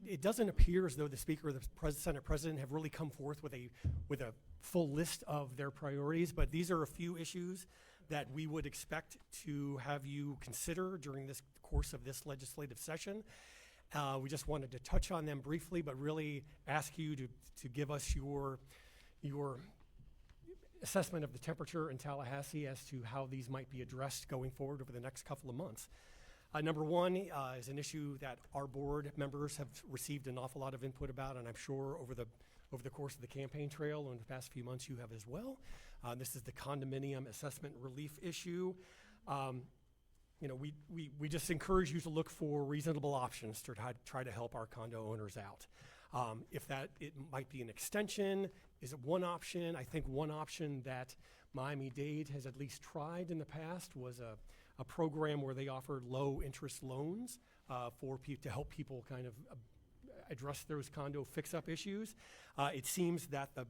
it doesn't appear as though the Speaker or the Senate President have really come forth with a full list of their priorities, but these are a few issues that we would expect to have you consider during this course of this legislative session. We just wanted to touch on them briefly, but really ask you to give us your assessment of the temperature in Tallahassee as to how these might be addressed going forward over the next couple of months. Number one is an issue that our board members have received an awful lot of input about, and I'm sure over the course of the campaign trail in the past few months you have as well. This is the condominium assessment relief issue. We just encourage you to look for reasonable options to try to help our condo owners out. It might be an extension. Is it one option? I think one option that Miami-Dade has at least tried in the past was a program where they offered low interest loans to help people kind of address those condo fix-up issues. It seems that the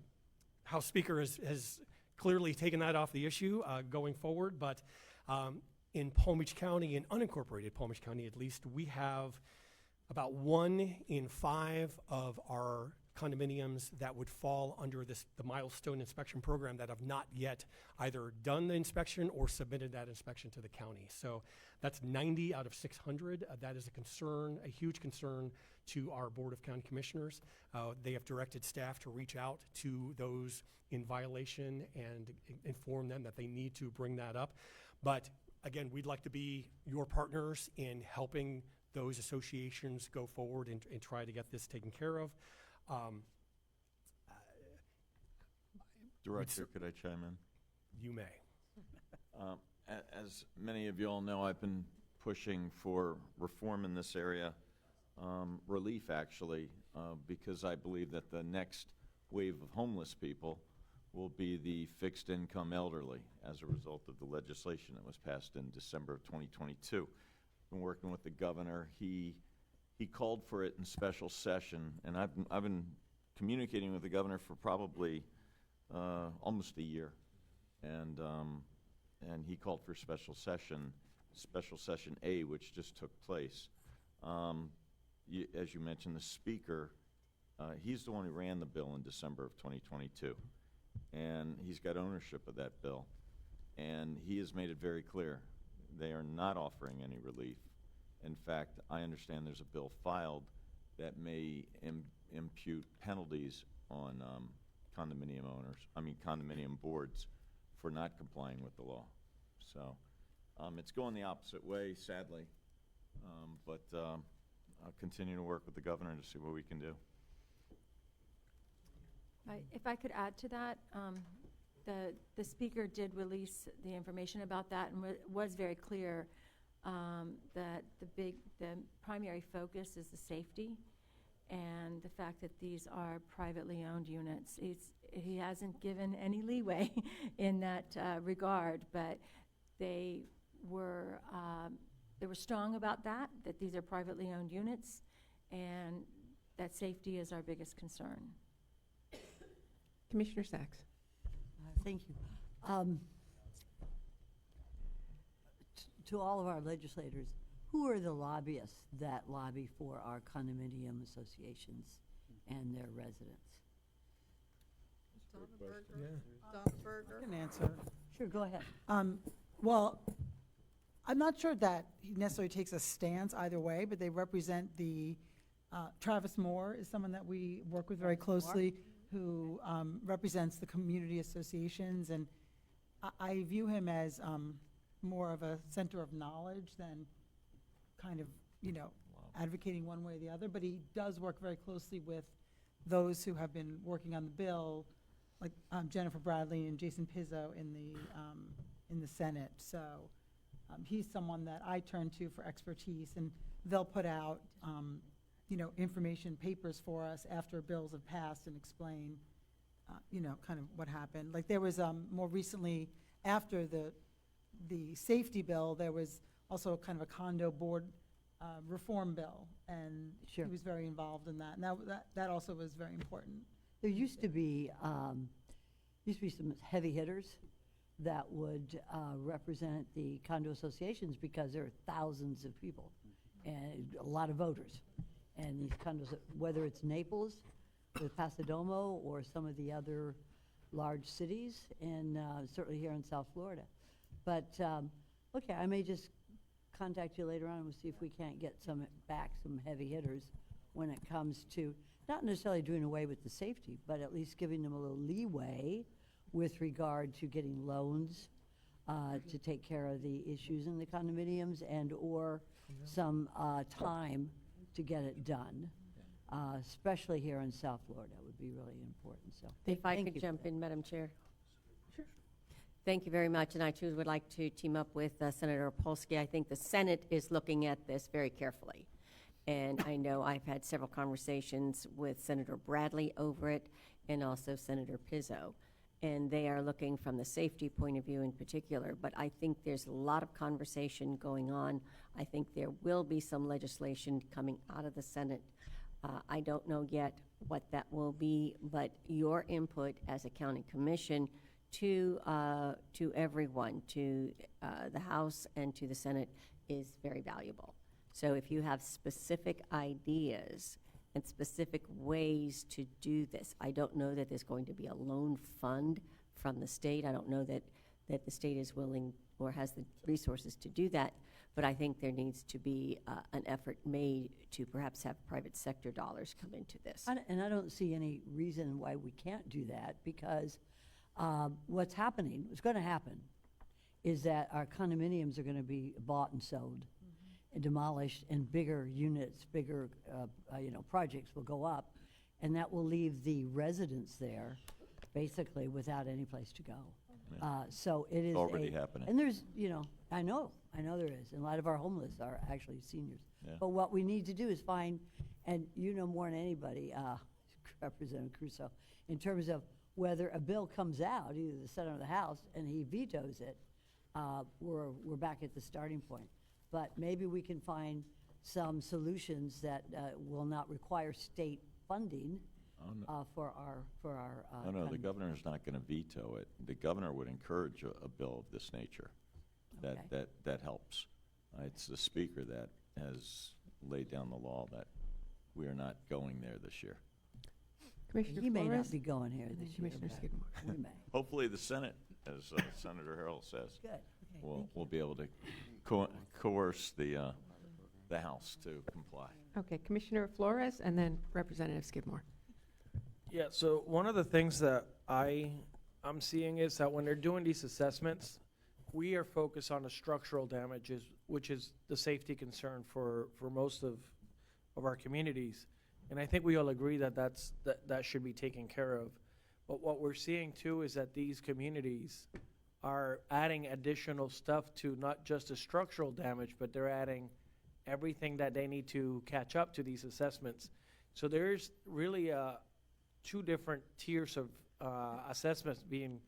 House Speaker has clearly taken that off the issue going forward, but in Palm Beach County, in unincorporated Palm Beach County at least, we have about 1 in 5 of our condominiums that would fall under the milestone inspection program that have not yet either done the inspection or submitted that inspection to the county. So that's 90 out of 600. That is a concern, a huge concern to our Board of County Commissioners. They have directed staff to reach out to those in violation and inform them that they need to bring that up. But again, we'd like to be your partners in helping those associations go forward and try to get this taken care of. Director, could I chime in? You may. As many of you all know, I've been pushing for reform in this area, relief actually, because I believe that the next wave of homeless people will be the fixed income elderly as a result of the legislation that was passed in December of 2022. Been working with the governor. He called for it in special session, and I've been communicating with the governor for probably almost a year, and he called for special session A, which just took place. As you mentioned, the Speaker, he's the one who ran the bill in December of 2022, and he's got ownership of that bill, and he has made it very clear they are not offering any relief. In fact, I understand there's a bill filed that may impute penalties on condominium boards for not complying with the law. So it's going the opposite way, sadly, but I'll continue to work with the governor to see what we can do. If I could add to that, the Speaker did release the information about that and was very clear that the primary focus is the safety and the fact that these are privately owned units. He hasn't given any leeway in that regard, but they were strong about that these are privately owned units and that safety is our biggest concern. Commissioner Sachs. Thank you. To all of our legislators, who are the lobbyists that lobby for our condominium associations and their residents? Donna Berger. I can answer. Sure, go ahead. Well, I'm not sure that he necessarily takes a stance either way, but they represent the, Travis Moore is someone that we work with very closely, who represents the community associations, and I view him as more of a center of knowledge than kind of, advocating one way or the other, but he does work very closely with those who have been working on the bill like Jennifer Bradley and Jason Pizzo in the Senate. So he's someone that I turn to for expertise, and they'll put out, information papers for us after bills have passed and explain, kind of what happened. Like there was more recently, after the safety bill, there was also kind of a condo board reform bill, and he was very involved in that. And that also was very important. There used to be some heavy hitters that would represent the condo associations, because there are thousands of people and a lot of voters. And these condos, whether it's Naples with Pasadomo or some of the other large cities, and certainly here in South Florida. But, okay, I may just contact you later on and we'll see if we can't get some heavy hitters when it comes to not necessarily doing away with the safety, but at least giving them a little leeway with regard to getting loans to take care of the issues in the condominiums, and or some time to get it done, especially here in South Florida would be really important. So If I thank could you jump for in, Madam Chair. Thank you very much, and I too would like to team up with Senator Polsky. I think the Senate is looking at this very carefully. And I know I've had several conversations with Senator Bradley over it, and also Senator Pizzo. And they are looking from the safety point of view in particular. But I think there's a lot of conversation going on. I think there will be some legislation coming out of the Senate. I don't know yet what that will be, but your input as a county commission to everyone, to the House and to the Senate, is very valuable. So if you have specific ideas and specific ways to do this, I don't know that there's going to be a loan fund from the state. I don't know that the state is willing or has the resources to do that, but I think there needs to be an effort made to perhaps have private sector dollars come into this. And I don't see any reason why we can't do that, because what's going to happen, is that our condominiums are going to be bought and sold and demolished, and bigger units, bigger projects will go up, and that will leave the residents there basically without any place to go. So it is Already happening. And there's, I know there is, and a lot of our homeless are actually seniors. Yeah. But what we need to do is find, and you know more than anybody, Representative Crusoe, in terms of whether a bill comes out, either the Senate or the House, and he vetoes it, we're back at the starting point. But maybe we can find some solutions that will not require state funding for our. Oh, no, the governor's not going to veto it. The governor would encourage a bill of this nature. That helps. It's the speaker that has laid down the law that we are not going there this year. Commissioner He may Flores? not be going here this year. Commissioner but Skidmore. We may. Hopefully the Senate, as Senator Harrell says, Good. Okay, will be able to coerce the House to comply. Okay, Commissioner Flores, and then Representative Skidmore. Yeah, so one of the things that I'm seeing is that when they're doing these assessments, we are focused on the structural damages, which is the safety concern for most of our communities. And I think we all agree that that should be taken care of. But what we're seeing too is that these communities are adding additional stuff to not just the structural damage, but they're adding everything that they need to catch up to these assessments. So there's really two different tiers of assessments being,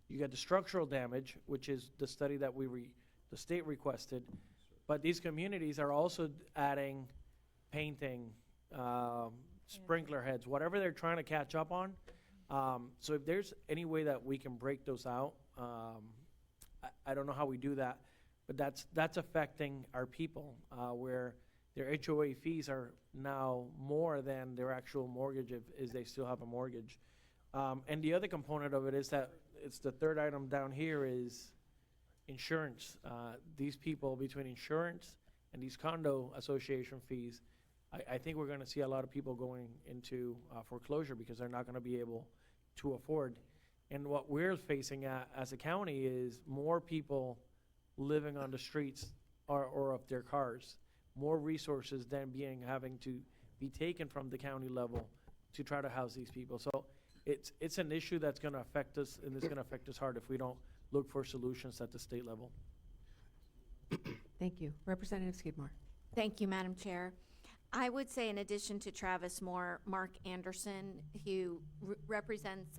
you got the structural damage, which is the study that the state requested, but these communities are also adding painting, sprinkler heads, whatever they're trying to catch up on. So if there's any way that we can break those out, I don't know how we do that, but that's affecting our people, where their HOA fees are now more than their actual mortgage if they still have a mortgage. And the other component of it is that it's the third item down here is insurance. These people, between insurance and these condo association fees, I think we're going to see a lot of people going into foreclosure because they're not going to be able to afford. And what we're facing as a county is more people living on the streets or of their cars, more resources than having to be taken from the county level to try to house these people. So it's an issue that's gonna affect us, and it's gonna affect us hard if we don't look for solutions at the state level. Thank you. Representative Skidmore. Thank you, Madam Chair. I would say in addition to Travis Moore, Mark Anderson, who represents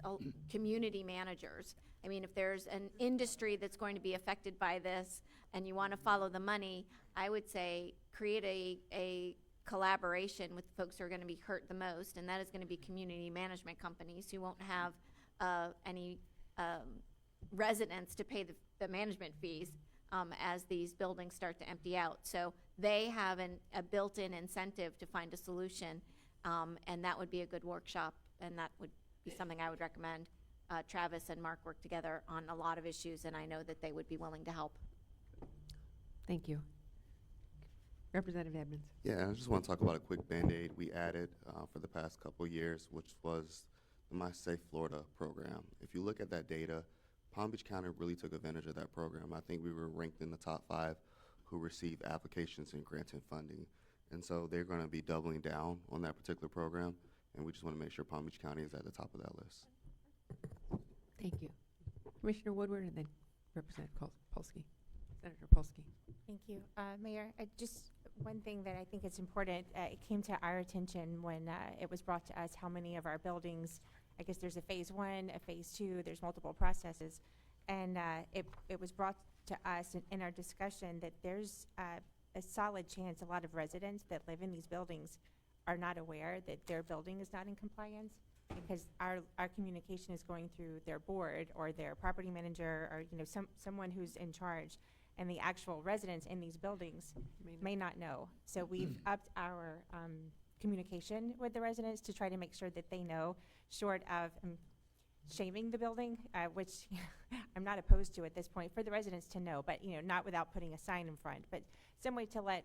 community managers. I mean, if there's an industry that's going to be affected by this and you want to follow the money, I would say create a collaboration with the folks who are going to be hurt the most, and that is going to be community management companies who won't have any residents to pay the management fees as these buildings start to empty out. So they have a built-in incentive to find a solution, and that would be a good workshop, and that would be something I would recommend. Travis and Mark work together on a lot of issues, and I know that they would be willing to help. Thank you. Representative Edmonds. Yeah, I just want to talk about a quick Band-Aid we added for the past couple years, which was the My Safe Florida program. If you look at that data, Palm Beach County really took advantage of that program. I think we were ranked in the top 5 who received applications and granted funding. And so they're going to be doubling down on that particular program, and we just want to make sure Palm Beach County is at the top of that list. Thank you. Commissioner Woodward, and then Representative Polsky. Senator Polsky. Thank you. Mayor, just one thing that I think is important, it came to our attention when it was brought to us how many of our buildings, I guess there's a phase 1, a phase 2, there's multiple processes, and it was brought to us in our discussion that there's a solid chance a lot of residents that live in these buildings are not aware that their building is not in compliance, because our communication is going through their board or their property manager or someone who's in charge, and the actual residents in these buildings may not know. So we've upped our communication with the residents to try to make sure that they know, short of shaming the building, which I'm not opposed to at this point, for the residents to know, but not without putting a sign in front, but some way to let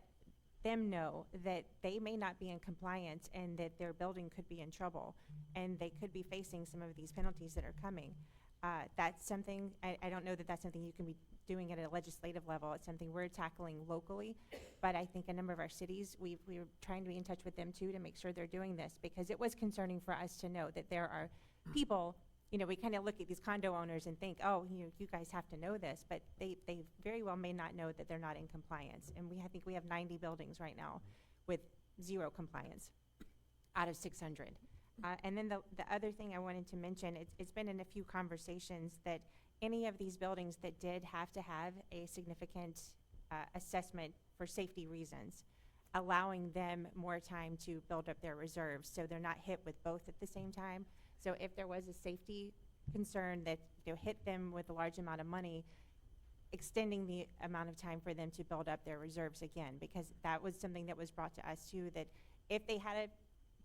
them know that they may not be in compliance and that their building could be in trouble and they could be facing some of these penalties that are coming. That's something, I don't know that that's something you can be doing at a legislative level. It's something we're tackling locally, but I think a number of our cities, we're trying to be in touch with them too to make sure they're doing this, because it was concerning for us to know that there are people, we kind of look at these condo owners and think, oh, you guys have to know this, but they very well may not know that they're not in compliance. And I think we have 90 buildings right now with 0 compliance out of 600. And then the other thing I wanted to mention, it's been in a few conversations that any of these buildings that did have to have a significant assessment for safety reasons, allowing them more time to build up their reserves so they're not hit with both at the same time. So if there was a safety concern that hit them with a large amount of money, extending the amount of time for them to build up their reserves again, because that was something that was brought to us too, that if they had a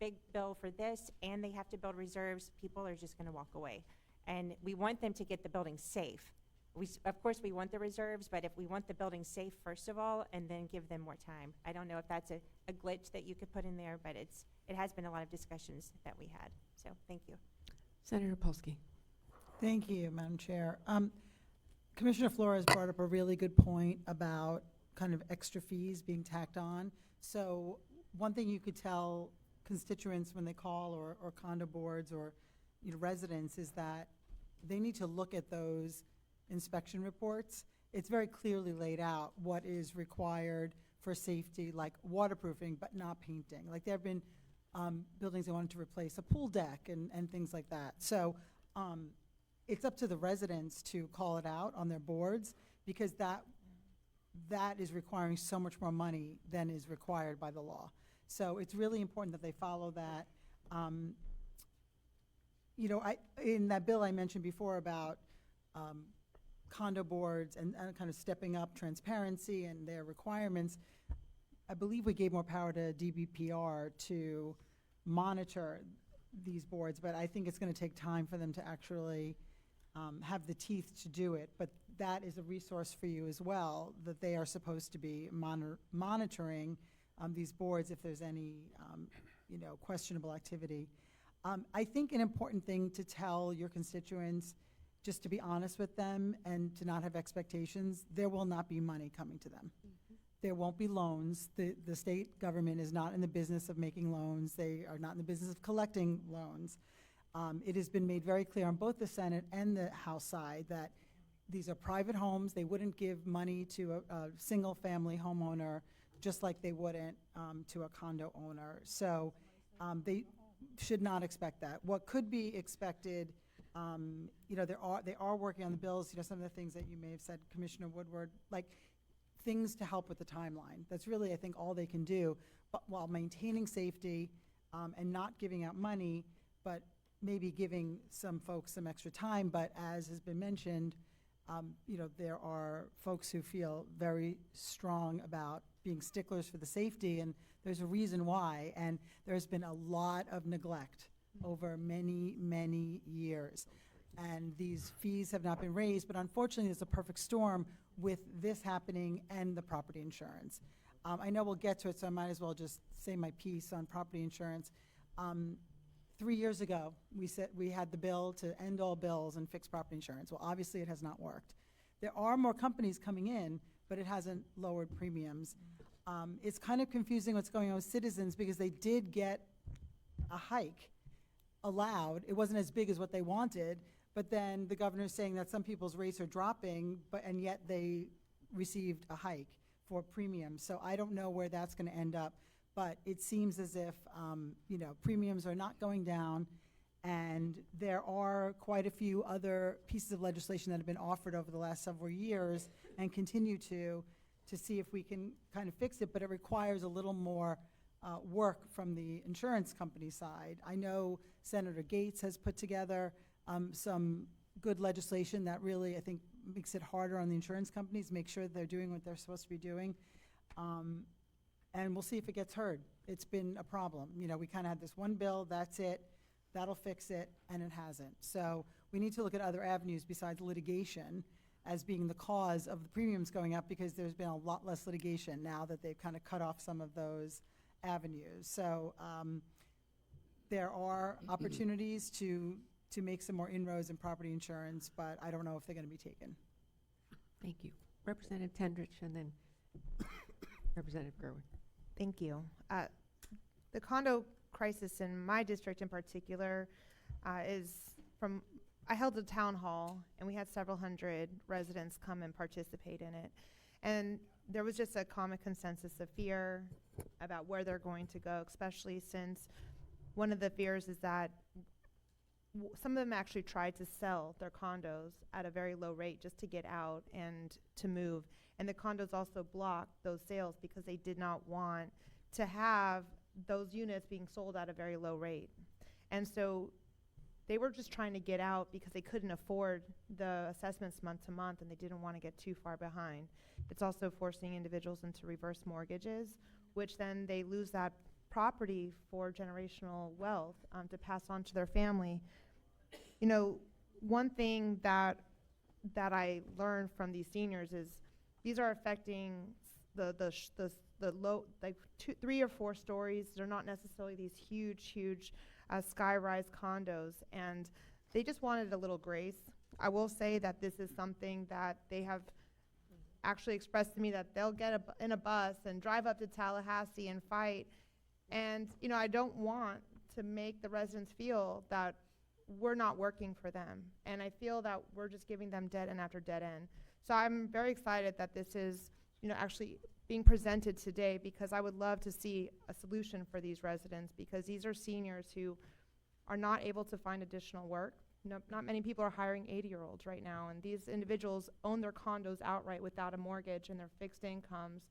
big bill for this and they have to build reserves, people are just going to walk away. And we want them to get the building safe. Of course, we want the reserves, but if we want the building safe first of all, and then give them more time. I don't know if that's a glitch that you could put in there, but it has been a lot of discussions that we had. So thank you. Senator Polsky. Thank you, Madam Chair. Commissioner Flores brought up a really good point about kind of extra fees being tacked on. So one thing you could tell constituents when they call, or condo boards, or residents, is that they need to look at those inspection reports. It's very clearly laid out what is required for safety, like waterproofing, but not painting. Like there have been buildings they wanted to replace a pool deck and things like that. So it's up to the residents to call it out on their boards, because that is requiring so much more money than is required by the law. So it's really important that they follow that. In that bill I mentioned before about condo boards and kind of stepping up transparency and their requirements, I believe we gave more power to DBPR to monitor these boards, but I think it's going to take time for them to actually have the teeth to do it. But that is a resource for you as well, that they are supposed to be monitoring these boards if there's any questionable activity. I think an important thing to tell your constituents, just to be honest with them and to not have expectations, there will not be money coming to them. There won't be loans. The state government is not in the business of making loans. They are not in the business of collecting loans. It has been made very clear on both the Senate and the House side that these are private homes. They wouldn't give money to a single-family homeowner, just like they wouldn't to a condo owner. So they should not expect that. What could be expected, you know, they are working on the bills. You know, some of the things that you may have said, Commissioner Woodward, like things to help with the timeline. That's really, I think, all they can do, but while maintaining safety and not giving out money, but maybe giving some folks some extra time. But as has been mentioned, you know, there are folks who feel very strong about being sticklers for the safety, and there's a reason why. And there's been a lot of neglect over many, many years. And these fees have not been raised, but unfortunately, there's a perfect storm with this happening and the property insurance. I know we'll get to it, so I might as well just say my piece on property insurance. 3 years ago, we said we had the bill to end all bills and fix property insurance. Well, obviously, it has not worked. There are more companies coming in, but it hasn't lowered premiums. It's kind of confusing what's going on with Citizens because they did get a hike allowed. It wasn't as big as what they wanted, but then the governor's saying that some people's rates are dropping, and yet they received a hike for premiums. So I don't know where that's going to end up, but it seems as if, you know, premiums are not going down, and there are quite a few other pieces of legislation that have been offered over the last several years and continue to see if we can kind of fix it, but it requires a little more work from the insurance company side. I know Senator Gates has put together some good legislation that really, I think, makes it harder on the insurance companies, make sure they're doing what they're supposed to be doing. And we'll see if it gets heard. It's been a problem. You know, we kind of had this one bill, that's it, that'll fix it, and it hasn't. So we need to look at other avenues besides litigation as being the cause of the premiums going up, because there's been a lot less litigation now that they've kind of cut off some of those avenues. So there are opportunities to make some more inroads in property insurance, but I don't know if they're going to be taken. Thank you. Representative Tendrich, and then Representative Gerwig. Thank you. The condo crisis in my district in particular is from, I held a town hall and we had several hundred residents come and participate in it. And there was just a common consensus of fear about where they're going to go, especially since one of the fears is that some of them actually tried to sell their condos at a very low rate just to get out and to move. And the condos also blocked those sales because they did not want to have those units being sold at a very low rate. And so they were just trying to get out because they couldn't afford the assessments month to month, and they didn't want to get too far behind. It's also forcing individuals into reverse mortgages, which then they lose that property for generational wealth to pass on to their family. You know, one thing that I learned from these seniors is these are affecting the low, like 3 or 4 stories. They're not necessarily these huge sky-rise condos, and they just wanted a little grace. I will say that this is something that they have actually expressed to me, that they'll get in a bus and drive up to Tallahassee and fight. And, you know, I don't want to make the residents feel that we're not working for them. And I feel that we're just giving them dead end after dead end. So I'm very excited that this is, you know, actually being presented today, because I would love to see a solution for these residents, because these are seniors who are not able to find additional work. No, not many people are hiring 80-year-olds right now, and these individuals own their condos outright without a mortgage, and their fixed incomes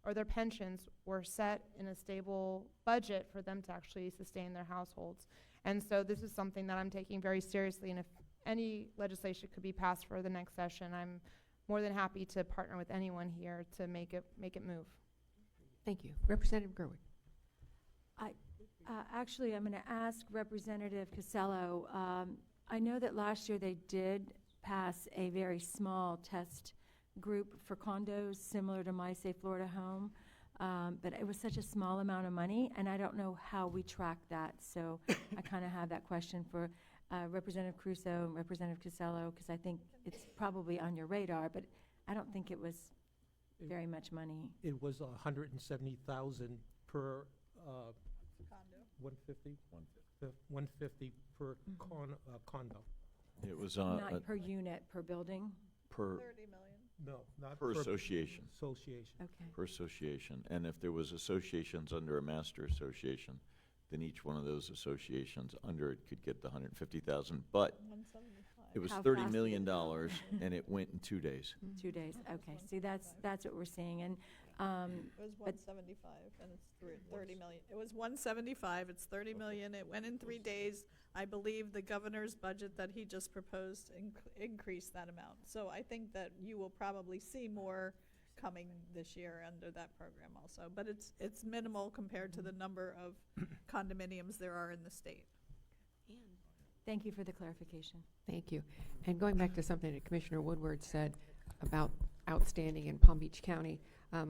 or their pensions were set in a stable budget for them to actually sustain their households. And so this is something that I'm taking very seriously, and if any legislation could be passed for the next session, I'm more than happy to partner with anyone here to make it move. Thank you. Representative Gerwig. Actually, I'm going to ask Representative Casello. I know that last year they did pass a very small test group for condos similar to My Safe Florida Home, but it was such a small amount of money, and I don't know how we track that. So I kind of have that question for Representative Crusoe and Representative Casello, because I think it's probably on your radar, but I don't think it was very much money. It was 170,000 per 150. 150 per condo. It was Not per unit, per building? per 30 million. No, not per association. Association. Okay. Per association. And if there was associations under a master association, then each one of those associations under it could get the 150,000. But 175. it was How $30 fast did million, it and it went in 2 days. 2 days, okay. See, that's what we're seeing, and, It was but 175, and it's 30 million. It was 175, it's 30 million. It went in 3 days. I believe the governor's budget that he just proposed increased that amount. So I think that you will probably see more coming this year under that program also. But it's minimal compared to the number of condominiums there are in the state. thank you for the clarification. Thank you. And going back to something that Commissioner Woodward said about outstanding in Palm Beach County,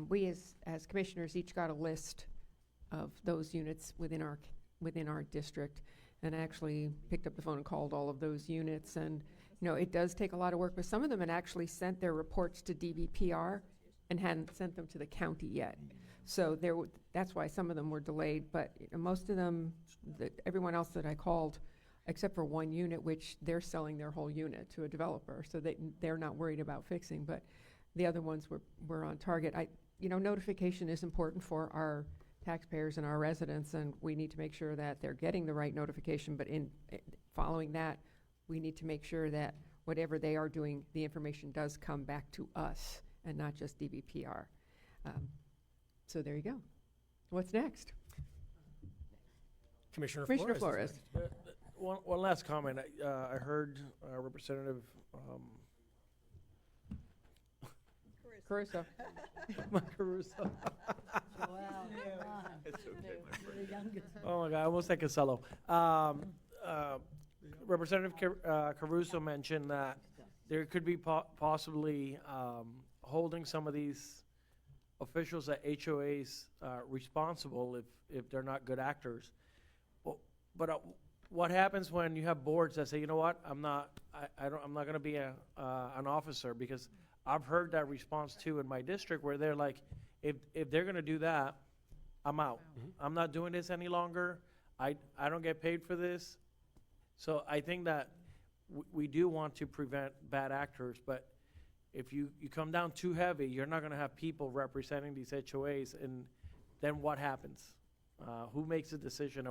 we as commissioners each got a list of those units within our district, and actually picked up the phone and called all of those units. And it does take a lot of work, but some of them had actually sent their reports to DBPR and hadn't sent them to the county yet. So that's why some of them were delayed. But most of them, everyone else that I called, except for one unit, which they're selling their whole unit to a developer, so they're not worried about fixing. But the other ones were on target. Notification is important for our taxpayers and our residents, and we need to make sure that they're getting the right notification. But in following that, we need to make sure that whatever they are doing, the information does come back to us and not just DBPR. So there you go. What's next? Commissioner Commissioner Flores. Flores. One last comment. I heard Representative Caruso. Caruso. It's okay, my friend. Oh my God, I almost said Casello. Representative Caruso mentioned that there could be possibly holding some of these officials at HOAs responsible if they're not good actors. But what happens when you have boards that say, you know what, I'm not going to be an officer? Because I've heard that response too in my district, where they're like, if they're going to do that, I'm out. I'm not doing this any longer. I don't get paid for this. So I think that we do want to prevent bad actors, but if you come down too heavy, you're not going to have people representing these HOAs, and then what happens? Who makes the decision?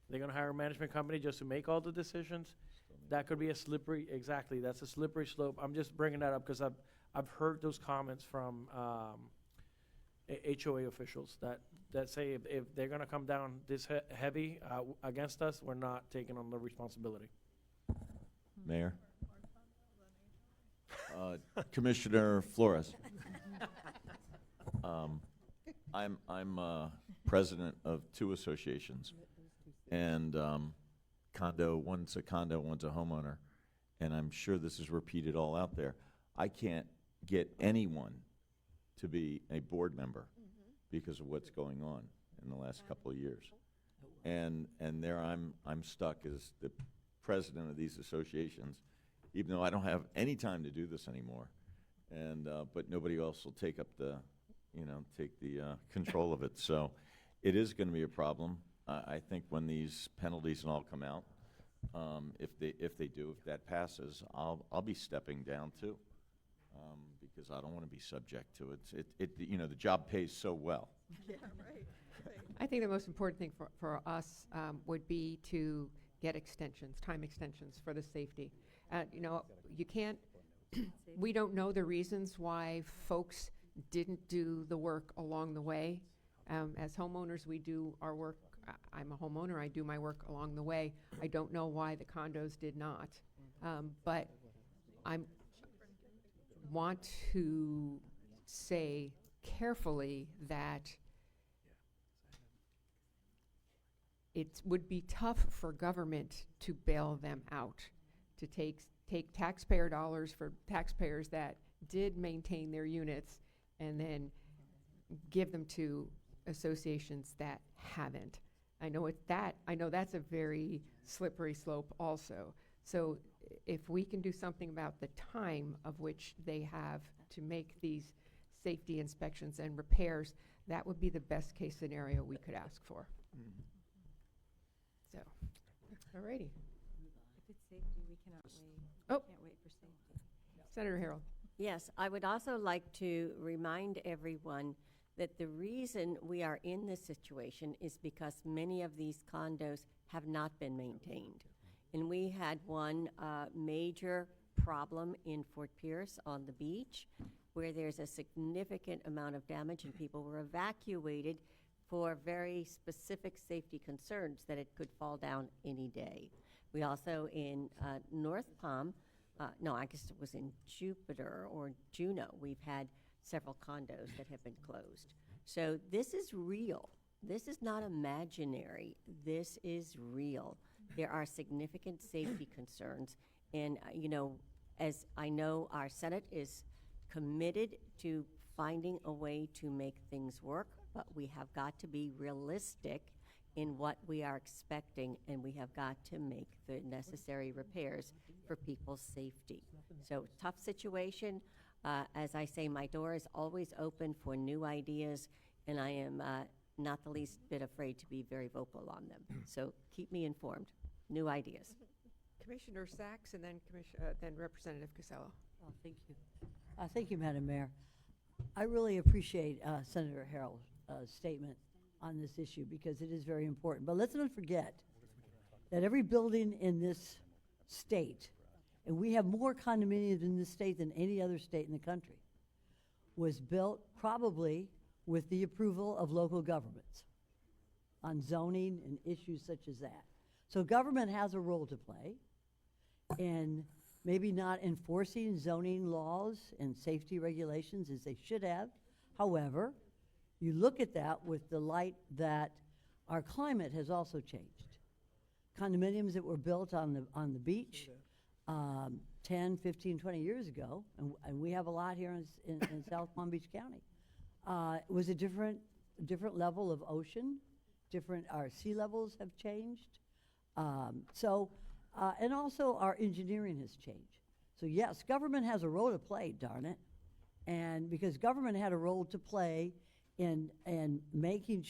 They're going to hire a management company just to make all the decisions? That could be that's a slippery slope. I'm just bringing that up because I've heard those comments from HOA officials that say if they're going to come down this heavy against us, we're not taking on the responsibility. Mayor? Commissioner Flores. I'm president of 2 associations, and one's a condo, one's a homeowner, and I'm sure this is repeated all out there. I can't get anyone to be a board member because of what's going on in the last couple of years, and there I'm stuck as the president of these associations, even though I don't have any time to do this anymore, and but nobody else will take up the control of it. So it is going to be a problem. I think when these penalties and all come out, if that passes, I'll be stepping down too, because I don't want to be subject to it. The job pays so well. Yeah, right. I think the most important thing for us would be to get time extensions for the safety. You can't, we don't know the reasons why folks didn't do the work along the way. As homeowners, we do our work. I'm a homeowner, I do my work along the way. I don't know why the condos did not. But I want to say carefully that it would be tough for government to bail them out, to take taxpayer dollars for taxpayers that did maintain their units and then give them to associations that haven't. I know that's a very slippery slope also. So if we can do something about the time of which they have to make these safety inspections and repairs, that would be the best case scenario we could ask for. So All righty. If it's safety, we cannot wait. Oh. Can't wait for safety. Senator Harrell. Yes, I would also like to remind everyone that the reason we are in this situation is because many of these condos have not been maintained. And we had one major problem in Fort Pierce on the beach where there's a significant amount of damage and people were evacuated for very specific safety concerns that it could fall down any day. We also in North Palm, no, I guess it was in Jupiter or Juneau, we've had several condos that have been closed. So this is real. This is not imaginary. This is real. There are significant safety concerns. And, as I know our Senate is committed to finding a way to make things work, but we have got to be realistic in what we are expecting, and we have got to make the necessary repairs for people's safety. So tough situation. As I say, my door is always open for new ideas, and I am not the least bit afraid to be very vocal on them. So keep me informed. New ideas. Commissioner Sachs and then Representative Casello. Oh, thank you. Thank you, Madam Mayor. I really appreciate Senator Harrell's statement on this issue because it is very important. But let's not forget that every building in this state, and we have more condominiums in this state than any other state in the country, was built probably with the approval of local governments on zoning and issues such as that. So government has a role to play in maybe not enforcing zoning laws and safety regulations as they should have. However, you look at that with the light that our climate has also changed. Condominiums that were built on the beach 10, 15, 20 years ago, and we have a lot here in South Palm Beach County, it was a different level of ocean, our sea levels have changed. And also our engineering has changed. So yes, government has a role to play, darn it. And because government had a role to play in making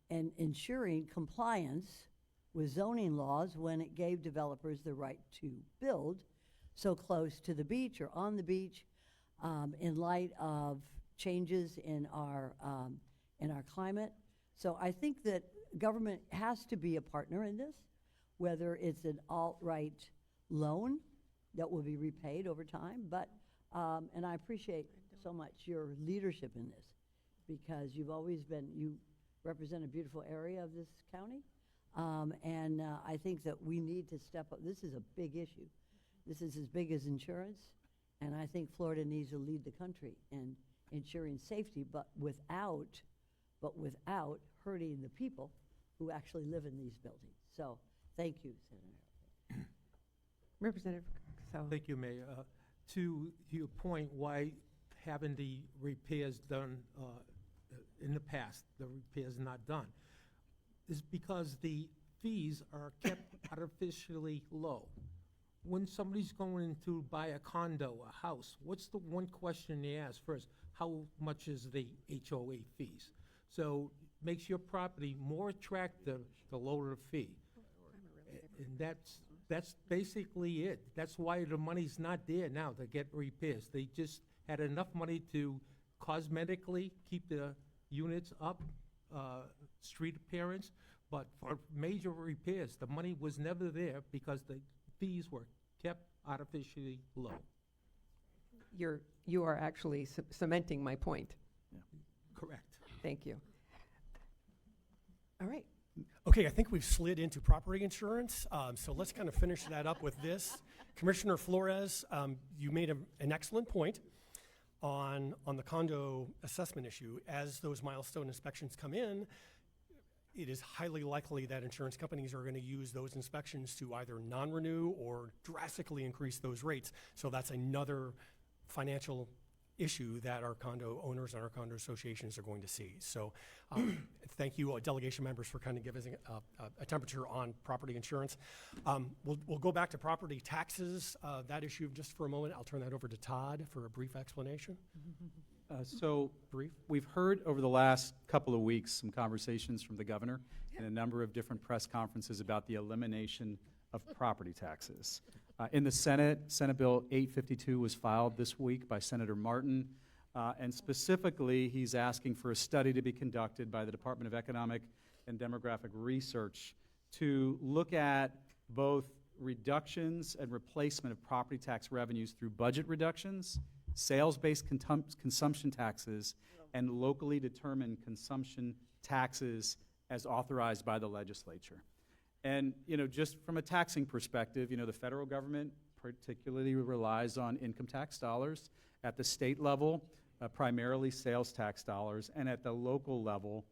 and ensuring compliance with zoning laws when it gave developers the right to build so close to the beach or on the beach, in light of changes in our climate. So I think that government has to be a partner in this, whether it's an alt-right loan that will be repaid over time. But, and I appreciate so much your leadership in this because you've always been, you represent a beautiful area of this county. And I think that we need to step up. This is a big issue. This is as big as insurance. And I think Florida needs to lead the country in ensuring safety, but without hurting the people who actually live in these buildings. So thank you, Senator. Representative Casello. Thank you, Mayor. To your point, why haven't the repairs done in the past, the repairs not done, is because the fees are kept artificially low. When somebody's going to buy a condo, a house, what's the one question they ask first? How much is the HOA fees? So makes your property more attractive the lower the fee. And that's basically it. That's why the money's not there now to get repairs. They just had enough money to cosmetically keep the units up, street appearance, but for major repairs, the money was never there because the fees were kept artificially low. You are actually cementing my point. Correct. Thank you. All right. Okay, I think we've slid into property insurance, so let's kind of finish that up with this. Commissioner Flores, you made an excellent point on the condo assessment issue. As those milestone inspections come in, it is highly likely that insurance companies are going to use those inspections to either non-renew or drastically increase those rates. So that's another financial issue that our condo owners and our condo associations are going to see. So thank you, delegation members, for kind of giving a temperature on property insurance. We'll go back to property taxes, that issue just for a moment. I'll turn that over to Todd for a brief explanation. So we've heard over the last couple of weeks some conversations from the governor and a number of different press conferences about the elimination of property taxes. In the Senate, Senate Bill 852 was filed this week by Senator Martin, and specifically he's asking for a study to be conducted by the Department of Economic and Demographic Research to look at both reductions and replacement of property tax revenues through budget reductions, sales-based consumption taxes, and locally determined consumption taxes as authorized by the legislature. And, just from a taxing perspective, the federal government particularly relies on income tax dollars. At the state level, primarily sales tax dollars, and at the local level,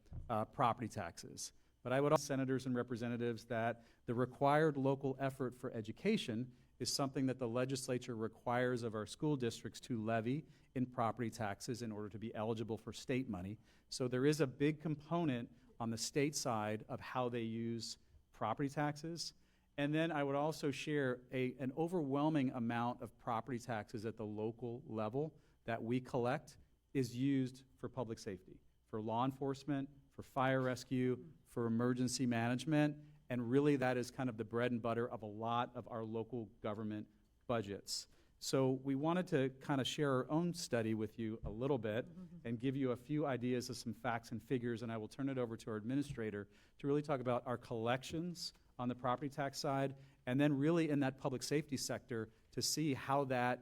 property taxes. But I would also senators and representatives that the required local effort for education is something that the legislature requires of our school districts to levy in property taxes in order to be eligible for state money. So there is a big component on the state side of how they use property taxes. And then I would also share an overwhelming amount of property taxes at the local level that we collect is used for public safety, for law enforcement, for fire rescue, for emergency management, and really that is kind of the bread and butter of a lot of our local government budgets. So we wanted to kind of share our own study with you a little bit and give you a few ideas of some facts and figures, and I will turn it over to our administrator to really talk about our collections on the property tax side, and then really in that public safety sector to see how that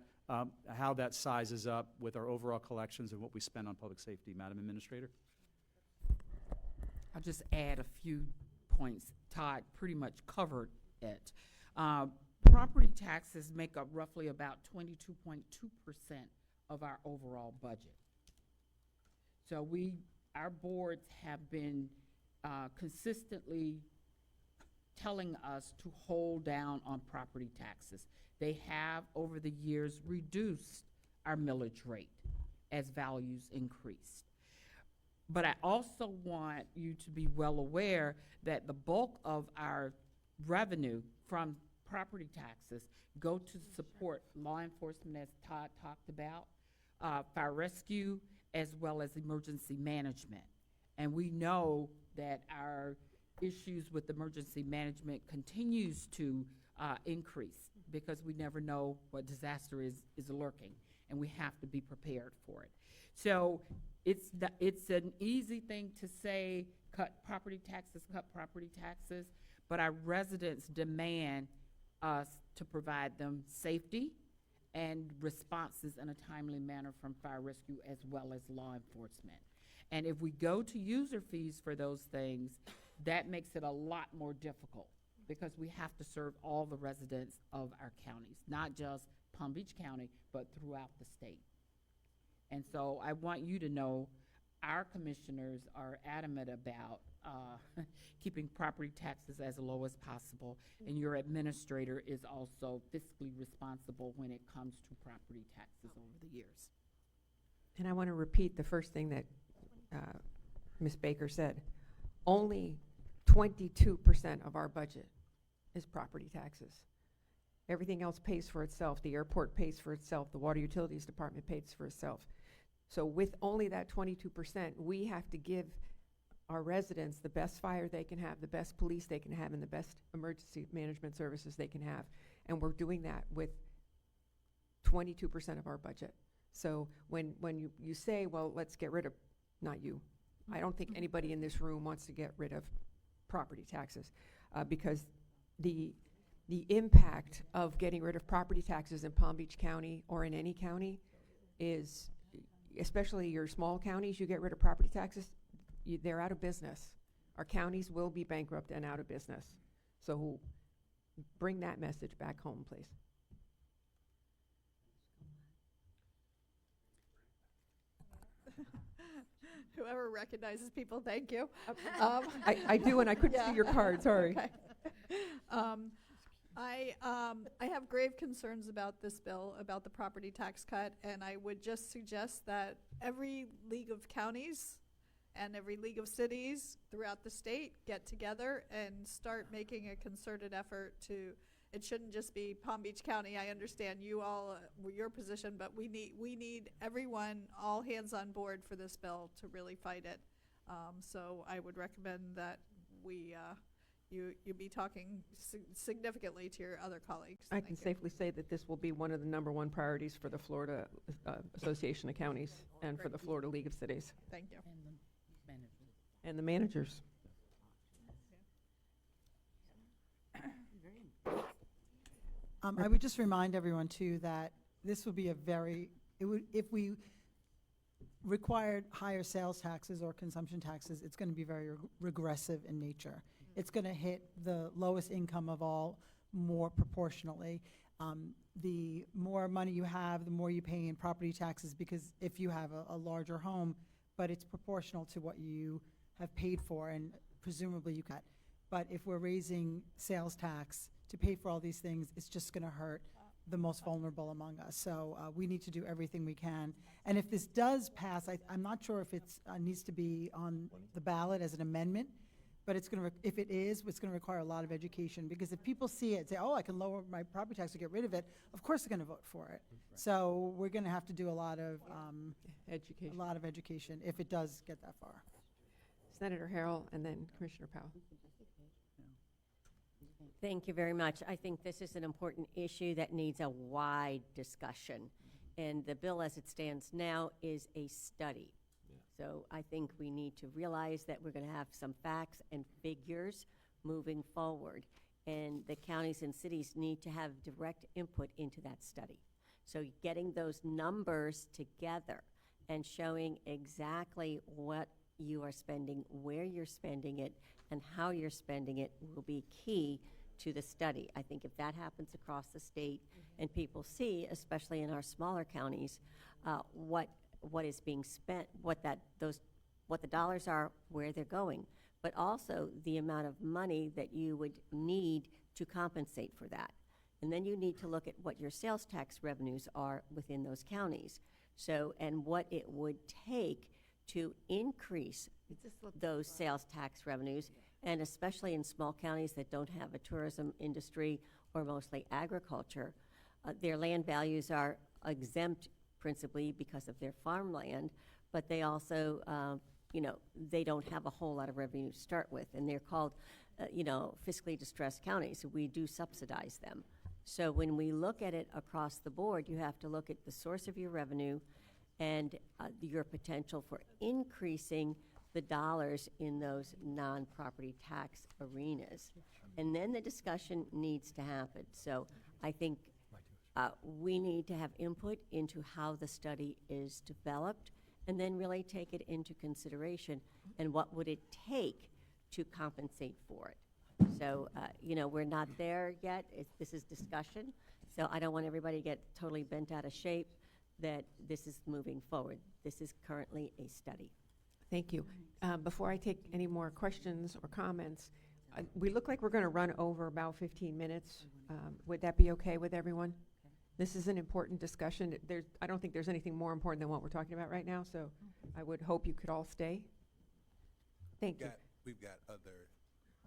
sizes up with our overall collections and what we spend on public safety. Madam Administrator? I'll just add a few points. Todd pretty much covered it. Property taxes make up roughly about 22.2% of our overall budget. So our boards have been consistently telling us to hold down on property taxes. They have, over the years, reduced our millage rate as values increased. But I also want you to be well aware that the bulk of our revenue from property taxes go to support law enforcement, as Todd talked about, fire rescue, as well as emergency management. And we know that our issues with emergency management continues to increase because we never know what disaster is lurking, and we have to be prepared for it. So it's an easy thing to say, cut property taxes, but our residents demand us to provide them safety and responses in a timely manner from fire rescue as well as law enforcement. And if we go to user fees for those things, that makes it a lot more difficult because we have to serve all the residents of our counties, not just Palm Beach County, but throughout the state. And so I want you to know our commissioners are adamant about keeping property taxes as low as possible, and your administrator is also fiscally responsible when it comes to property taxes over the years. And I want to repeat the first thing that Ms. Baker said. Only 22% of our budget is property taxes. Everything else pays for itself. The airport pays for itself. The water utilities department pays for itself. So with only that 22%, we have to give our residents the best fire they can have, the best police they can have, and the best emergency management services they can have. And we're doing that with 22% of our budget. So when you say, well, let's get rid of, not you, I don't think anybody in this room wants to get rid of property taxes because the impact of getting rid of property taxes in Palm Beach County or in any county is, especially your small counties, you get rid of property taxes, they're out of business. Our counties will be bankrupt and out of business. So bring that message back home, please. Whoever recognizes people, thank you. I do, and I couldn't see your card, sorry. Okay. I have grave concerns about this bill, about the property tax cut, and I would just suggest that every league of counties and every league of cities throughout the state get together and start making a concerted effort to it shouldn't just be Palm Beach County. I understand you all, your position, but we need everyone, all hands on board for this bill to really fight it. So I would recommend that you be talking significantly to your other colleagues. I can safely say that this will be one of the #1 priorities for the Florida Association of Counties and for the Florida League of Cities. Thank you. And the managers. I would just remind everyone too that this would be if we required higher sales taxes or consumption taxes, it's going to be very regressive in nature. It's going to hit the lowest income of all more proportionally. The more money you have, the more you pay in property taxes, because if you have a larger home, but it's proportional to what you have paid for, and presumably you got. But if we're raising sales tax to pay for all these things, it's just going to hurt the most vulnerable among us. So we need to do everything we can. And if this does pass, I'm not sure if it needs to be on the ballot as an amendment, but it's going to, if it is, it's going to require a lot of education, because if people see it, say, oh, I can lower my property tax to get rid of it, of course they're going to vote for it. So we're going to have to do a lot of education if it does get that far. Senator Harrell and then Commissioner Powell. Thank you very much. I think this is an important issue that needs a wide discussion. And the bill as it stands now is a study. So I think we need to realize that we're going to have some facts and figures moving forward. And the counties and cities need to have direct input into that study. So getting those numbers together and showing exactly what you are spending, where you're spending it, and how you're spending it will be key to the study. I think if that happens across the state and people see, especially in our smaller counties, what is being spent, what the dollars are, where they're going, but also the amount of money that you would need to compensate for that. And then you need to look at what your sales tax revenues are within those counties. So, and what it would take to increase those sales tax revenues, and especially in small counties that don't have a tourism industry or mostly agriculture, their land values are exempt principally because of their farmland, but they also, they don't have a whole lot of revenue to start with, and they're called, fiscally distressed counties. We do subsidize them. So when we look at it across the board, you have to look at the source of your revenue and your potential for increasing the dollars in those non-property tax arenas. And then the discussion needs to happen. So I think we need to have input into how the study is developed, and then really take it into consideration, and what would it take to compensate for it. So, we're not there yet. This is discussion. So I don't want everybody to get totally bent out of shape that this is moving forward. This is currently a study. Thank you. Before I take any more questions or comments, we look like we're going to run over about 15 minutes. Would that be okay with everyone? This is an important discussion. I don't think there's anything more important than what we're talking about right now, so I would hope you could all stay. Thank you. We've got other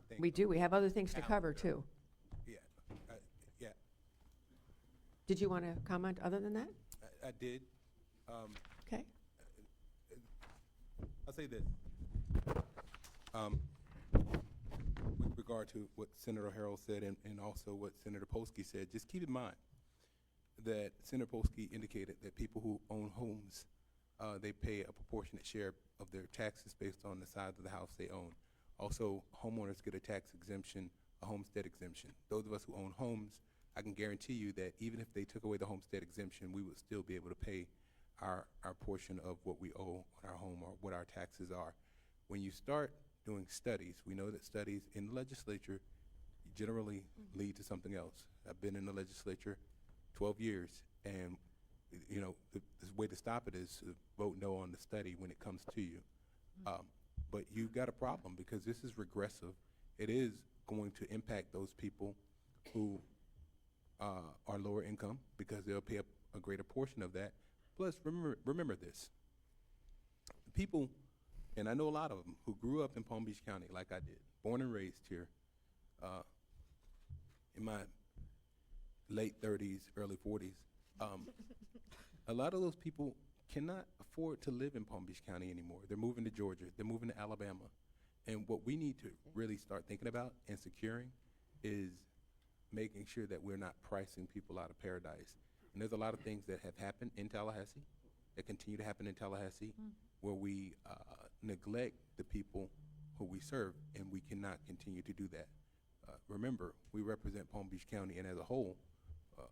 things. We do. We have other things to cover, too. Yeah. Yeah. Did you want to comment other than that? I did. Okay. I'll say this. With regard to what Senator Harrell said and also what Senator Polsky said, just keep in mind that Senator Polsky indicated that people who own homes, they pay a proportionate share of their taxes based on the size of the house they own. Also, homeowners get a tax exemption, a homestead exemption. Those of us who own homes, I can guarantee you that even if they took away the homestead exemption, we would still be able to pay our portion of what we owe on our home or what our taxes are. When you start doing studies, we know that studies in the legislature generally lead to something else. I've been in the legislature 12 years, and the way to stop it is to vote no on the study when it comes to you. But you've got a problem, because this is regressive. It is going to impact those people who are lower income, because they'll pay a greater portion of that. Plus, remember this. The people, and I know a lot of them, who grew up in Palm Beach County like I did, born and raised here, in my late 30s, early 40s. A lot of those people cannot afford to live in Palm Beach County anymore. They're moving to Georgia, they're moving to Alabama. And what we need to really start thinking about and securing is making sure that we're not pricing people out of paradise. And there's a lot of things that have happened in Tallahassee, that continue to happen in Tallahassee, where we neglect the people who we serve, and we cannot continue to do that. Remember, we represent Palm Beach County, and as a whole,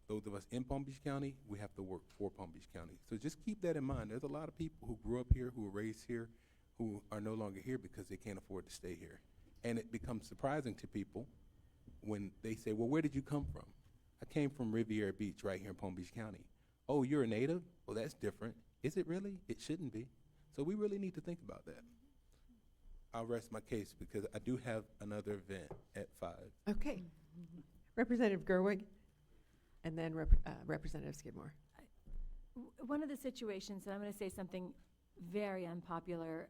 those of us in Palm Beach County, we have to work for Palm Beach County. So just keep that in mind. There's a lot of people who grew up here, who were raised here, who are no longer here because they can't afford to stay here. And it becomes surprising to people when they say, well, where did you come from? I came from Riviera Beach right here in Palm Beach County. Oh, you're a native? Well, that's different. Is it really? It shouldn't be. So we really need to think about that. I'll rest my case because I do have another event at 5. Okay. Representative Gerwig, and then Representative Skidmore. One of the situations, and I'm going to say something very unpopular.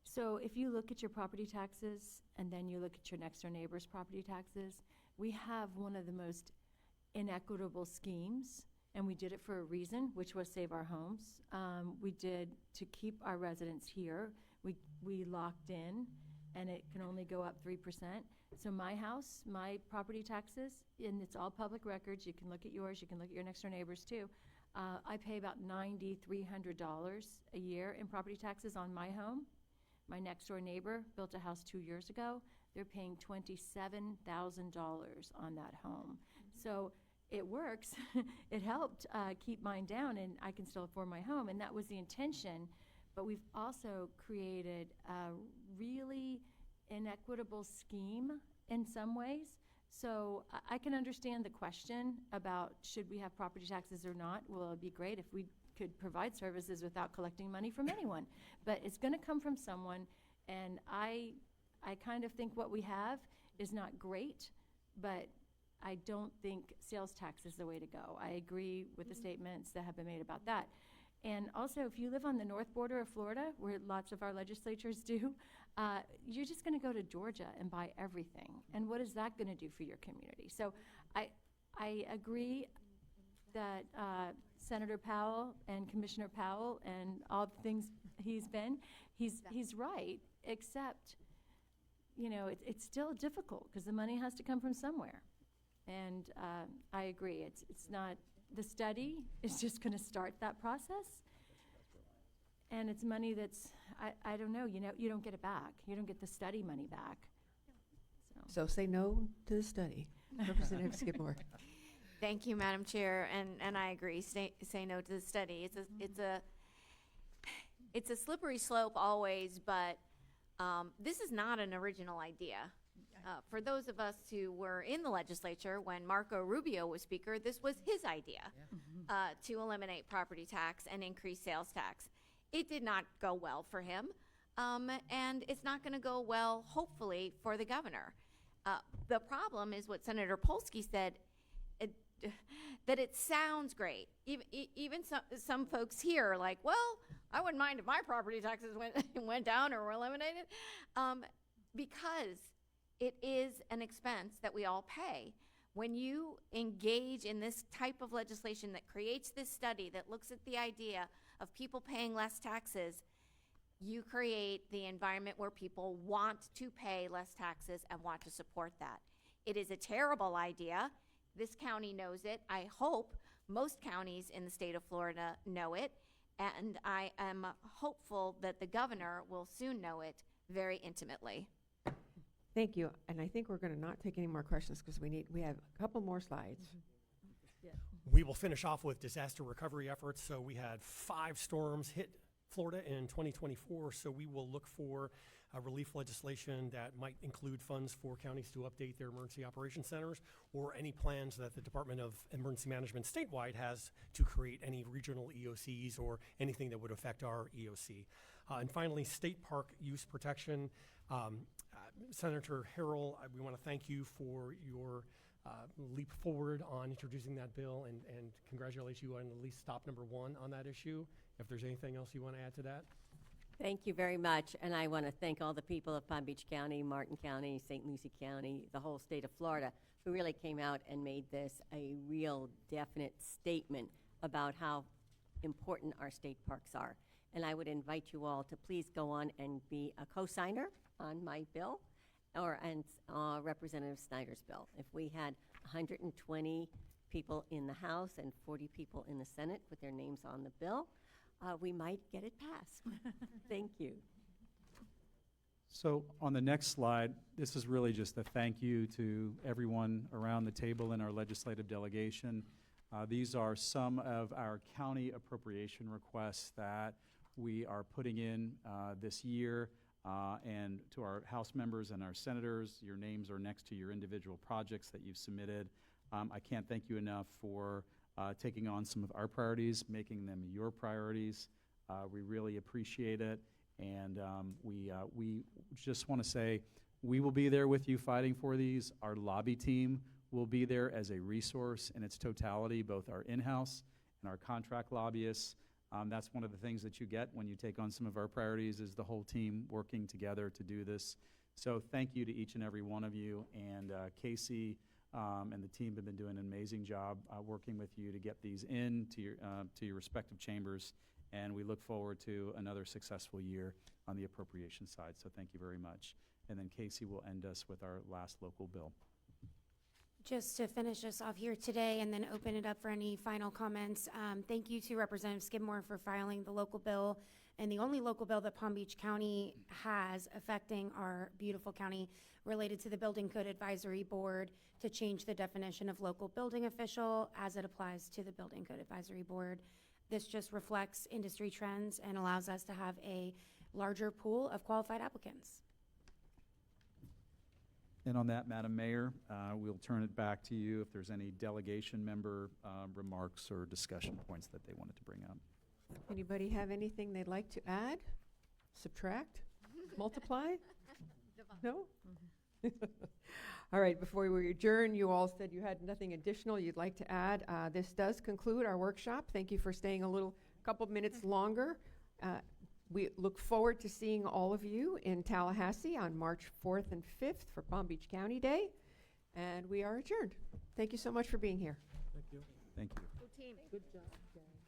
So if you look at your property taxes and then you look at your next door neighbor's property taxes, we have one of the most inequitable schemes, and we did it for a reason, which was save our homes. We did to keep our residents here. We locked in, and it can only go up 3%. So my house, my property taxes, and it's all public records. You can look at yours. You can look at your next door neighbors too. I pay about $9,300 a year in property taxes on my home. My next door neighbor built a house 2 years ago. They're paying $27,000 on that home. So it works. It helped keep mine down, and I can still afford my home, and that was the intention. But we've also created a really inequitable scheme in some ways. So I can understand the question about should we have property taxes or not. Well, it'd be great if we could provide services without collecting money from anyone. But it's going to come from someone, and I kind of think what we have is not great, but I don't think sales tax is the way to go. I agree with the statements that have been made about that. And also, if you live on the north border of Florida, where lots of our legislatures do, you're just going to go to Georgia and buy everything. And what is that going to do for your community? So I agree that Senator Powell and Commissioner Powell and all the things he's right, except, you know, it's still difficult because the money has to come from somewhere. And I agree. It's not, the study is just going to start that process. And it's money that's, I don't know, you don't get it back. You don't get the study money back. So say no to the study. Representative Skidmore. Thank you, Madam Chair, and I agree. Say no to the study. It's a slippery slope always, but this is not an original idea. For those of us who were in the legislature when Marco Rubio was Speaker, this was his idea to eliminate property tax and increase sales tax. It did not go well for him, and it's not going to go well, hopefully, for the governor. The problem is what Senator Polsky said, that it sounds great. Even some folks here are like, well, I wouldn't mind if my property taxes went down or were eliminated, because it is an expense that we all pay. When you engage in this type of legislation that creates this study that looks at the idea of people paying less taxes, you create the environment where people want to pay less taxes and want to support that. It is a terrible idea. This county knows it. I hope most counties in the state of Florida know it, and I am hopeful that the governor will soon know it very intimately. Thank you. And I think we're going to not take any more questions because we have a couple more slides. We will finish off with disaster recovery efforts. So we had 5 storms hit Florida in 2024. So we will look for relief legislation that might include funds for counties to update their emergency operations centers, or any plans that the Department of Emergency Management statewide has to create any regional EOCs or anything that would affect our EOC. And finally, state park use protection. Senator Harrell, we want to thank you for your leap forward on introducing that bill, and congratulate you on at least stop number 1 on that issue. If there's anything else you want to add to that. Thank you very much, and I want to thank all the people of Palm Beach County, Martin County, St. Lucie County, the whole state of Florida, who really came out and made this a real definite statement about how important our state parks are. And I would invite you all to please go on and be a co-signer on my bill, and Representative Snyder's bill. If we had 120 people in the House and 40 people in the Senate with their names on the bill, we might get it passed. Thank you. So on the next slide, this is really just a thank you to everyone around the table in our legislative delegation. These are some of our county appropriation requests that we are putting in this year. And to our House members and our senators, your names are next to your individual projects that you've submitted. I can't thank you enough for taking on some of our priorities, making them your priorities. We really appreciate it. And we just want to say we will be there with you fighting for these. Our lobby team will be there as a resource in its totality, both our in-house and our contract lobbyists. That's one of the things that you get when you take on some of our priorities, is the whole team working together to do this. So thank you to each and every one of you. And Casey and the team have been doing an amazing job working with you to get these in to your respective chambers. And we look forward to another successful year on the appropriation side. So thank you very much. And then Casey will end us with our last local bill. Just to finish us off here today and then open it up for any final comments, thank you to Representative Skidmore for filing the local bill, and the only local bill that Palm Beach County has affecting our beautiful county related to the Building Code Advisory Board to change the definition of local building official as it applies to the Building Code Advisory Board. This just reflects industry trends and allows us to have a larger pool of qualified applicants. And on that, Madam Mayor, we'll turn it back to you if there's any delegation member remarks or discussion points that they wanted to bring up. Anybody have anything they'd like to add, subtract, multiply? No? All right, before we adjourn, you all said you had nothing additional you'd like to add. This does conclude our workshop. Thank you for staying a couple minutes longer. We look forward to seeing all of you in Tallahassee on March 4th and 5th for Palm Beach County Day. And we are adjourned. Thank you so much for being here. Thank you. Good team. Good job, guys.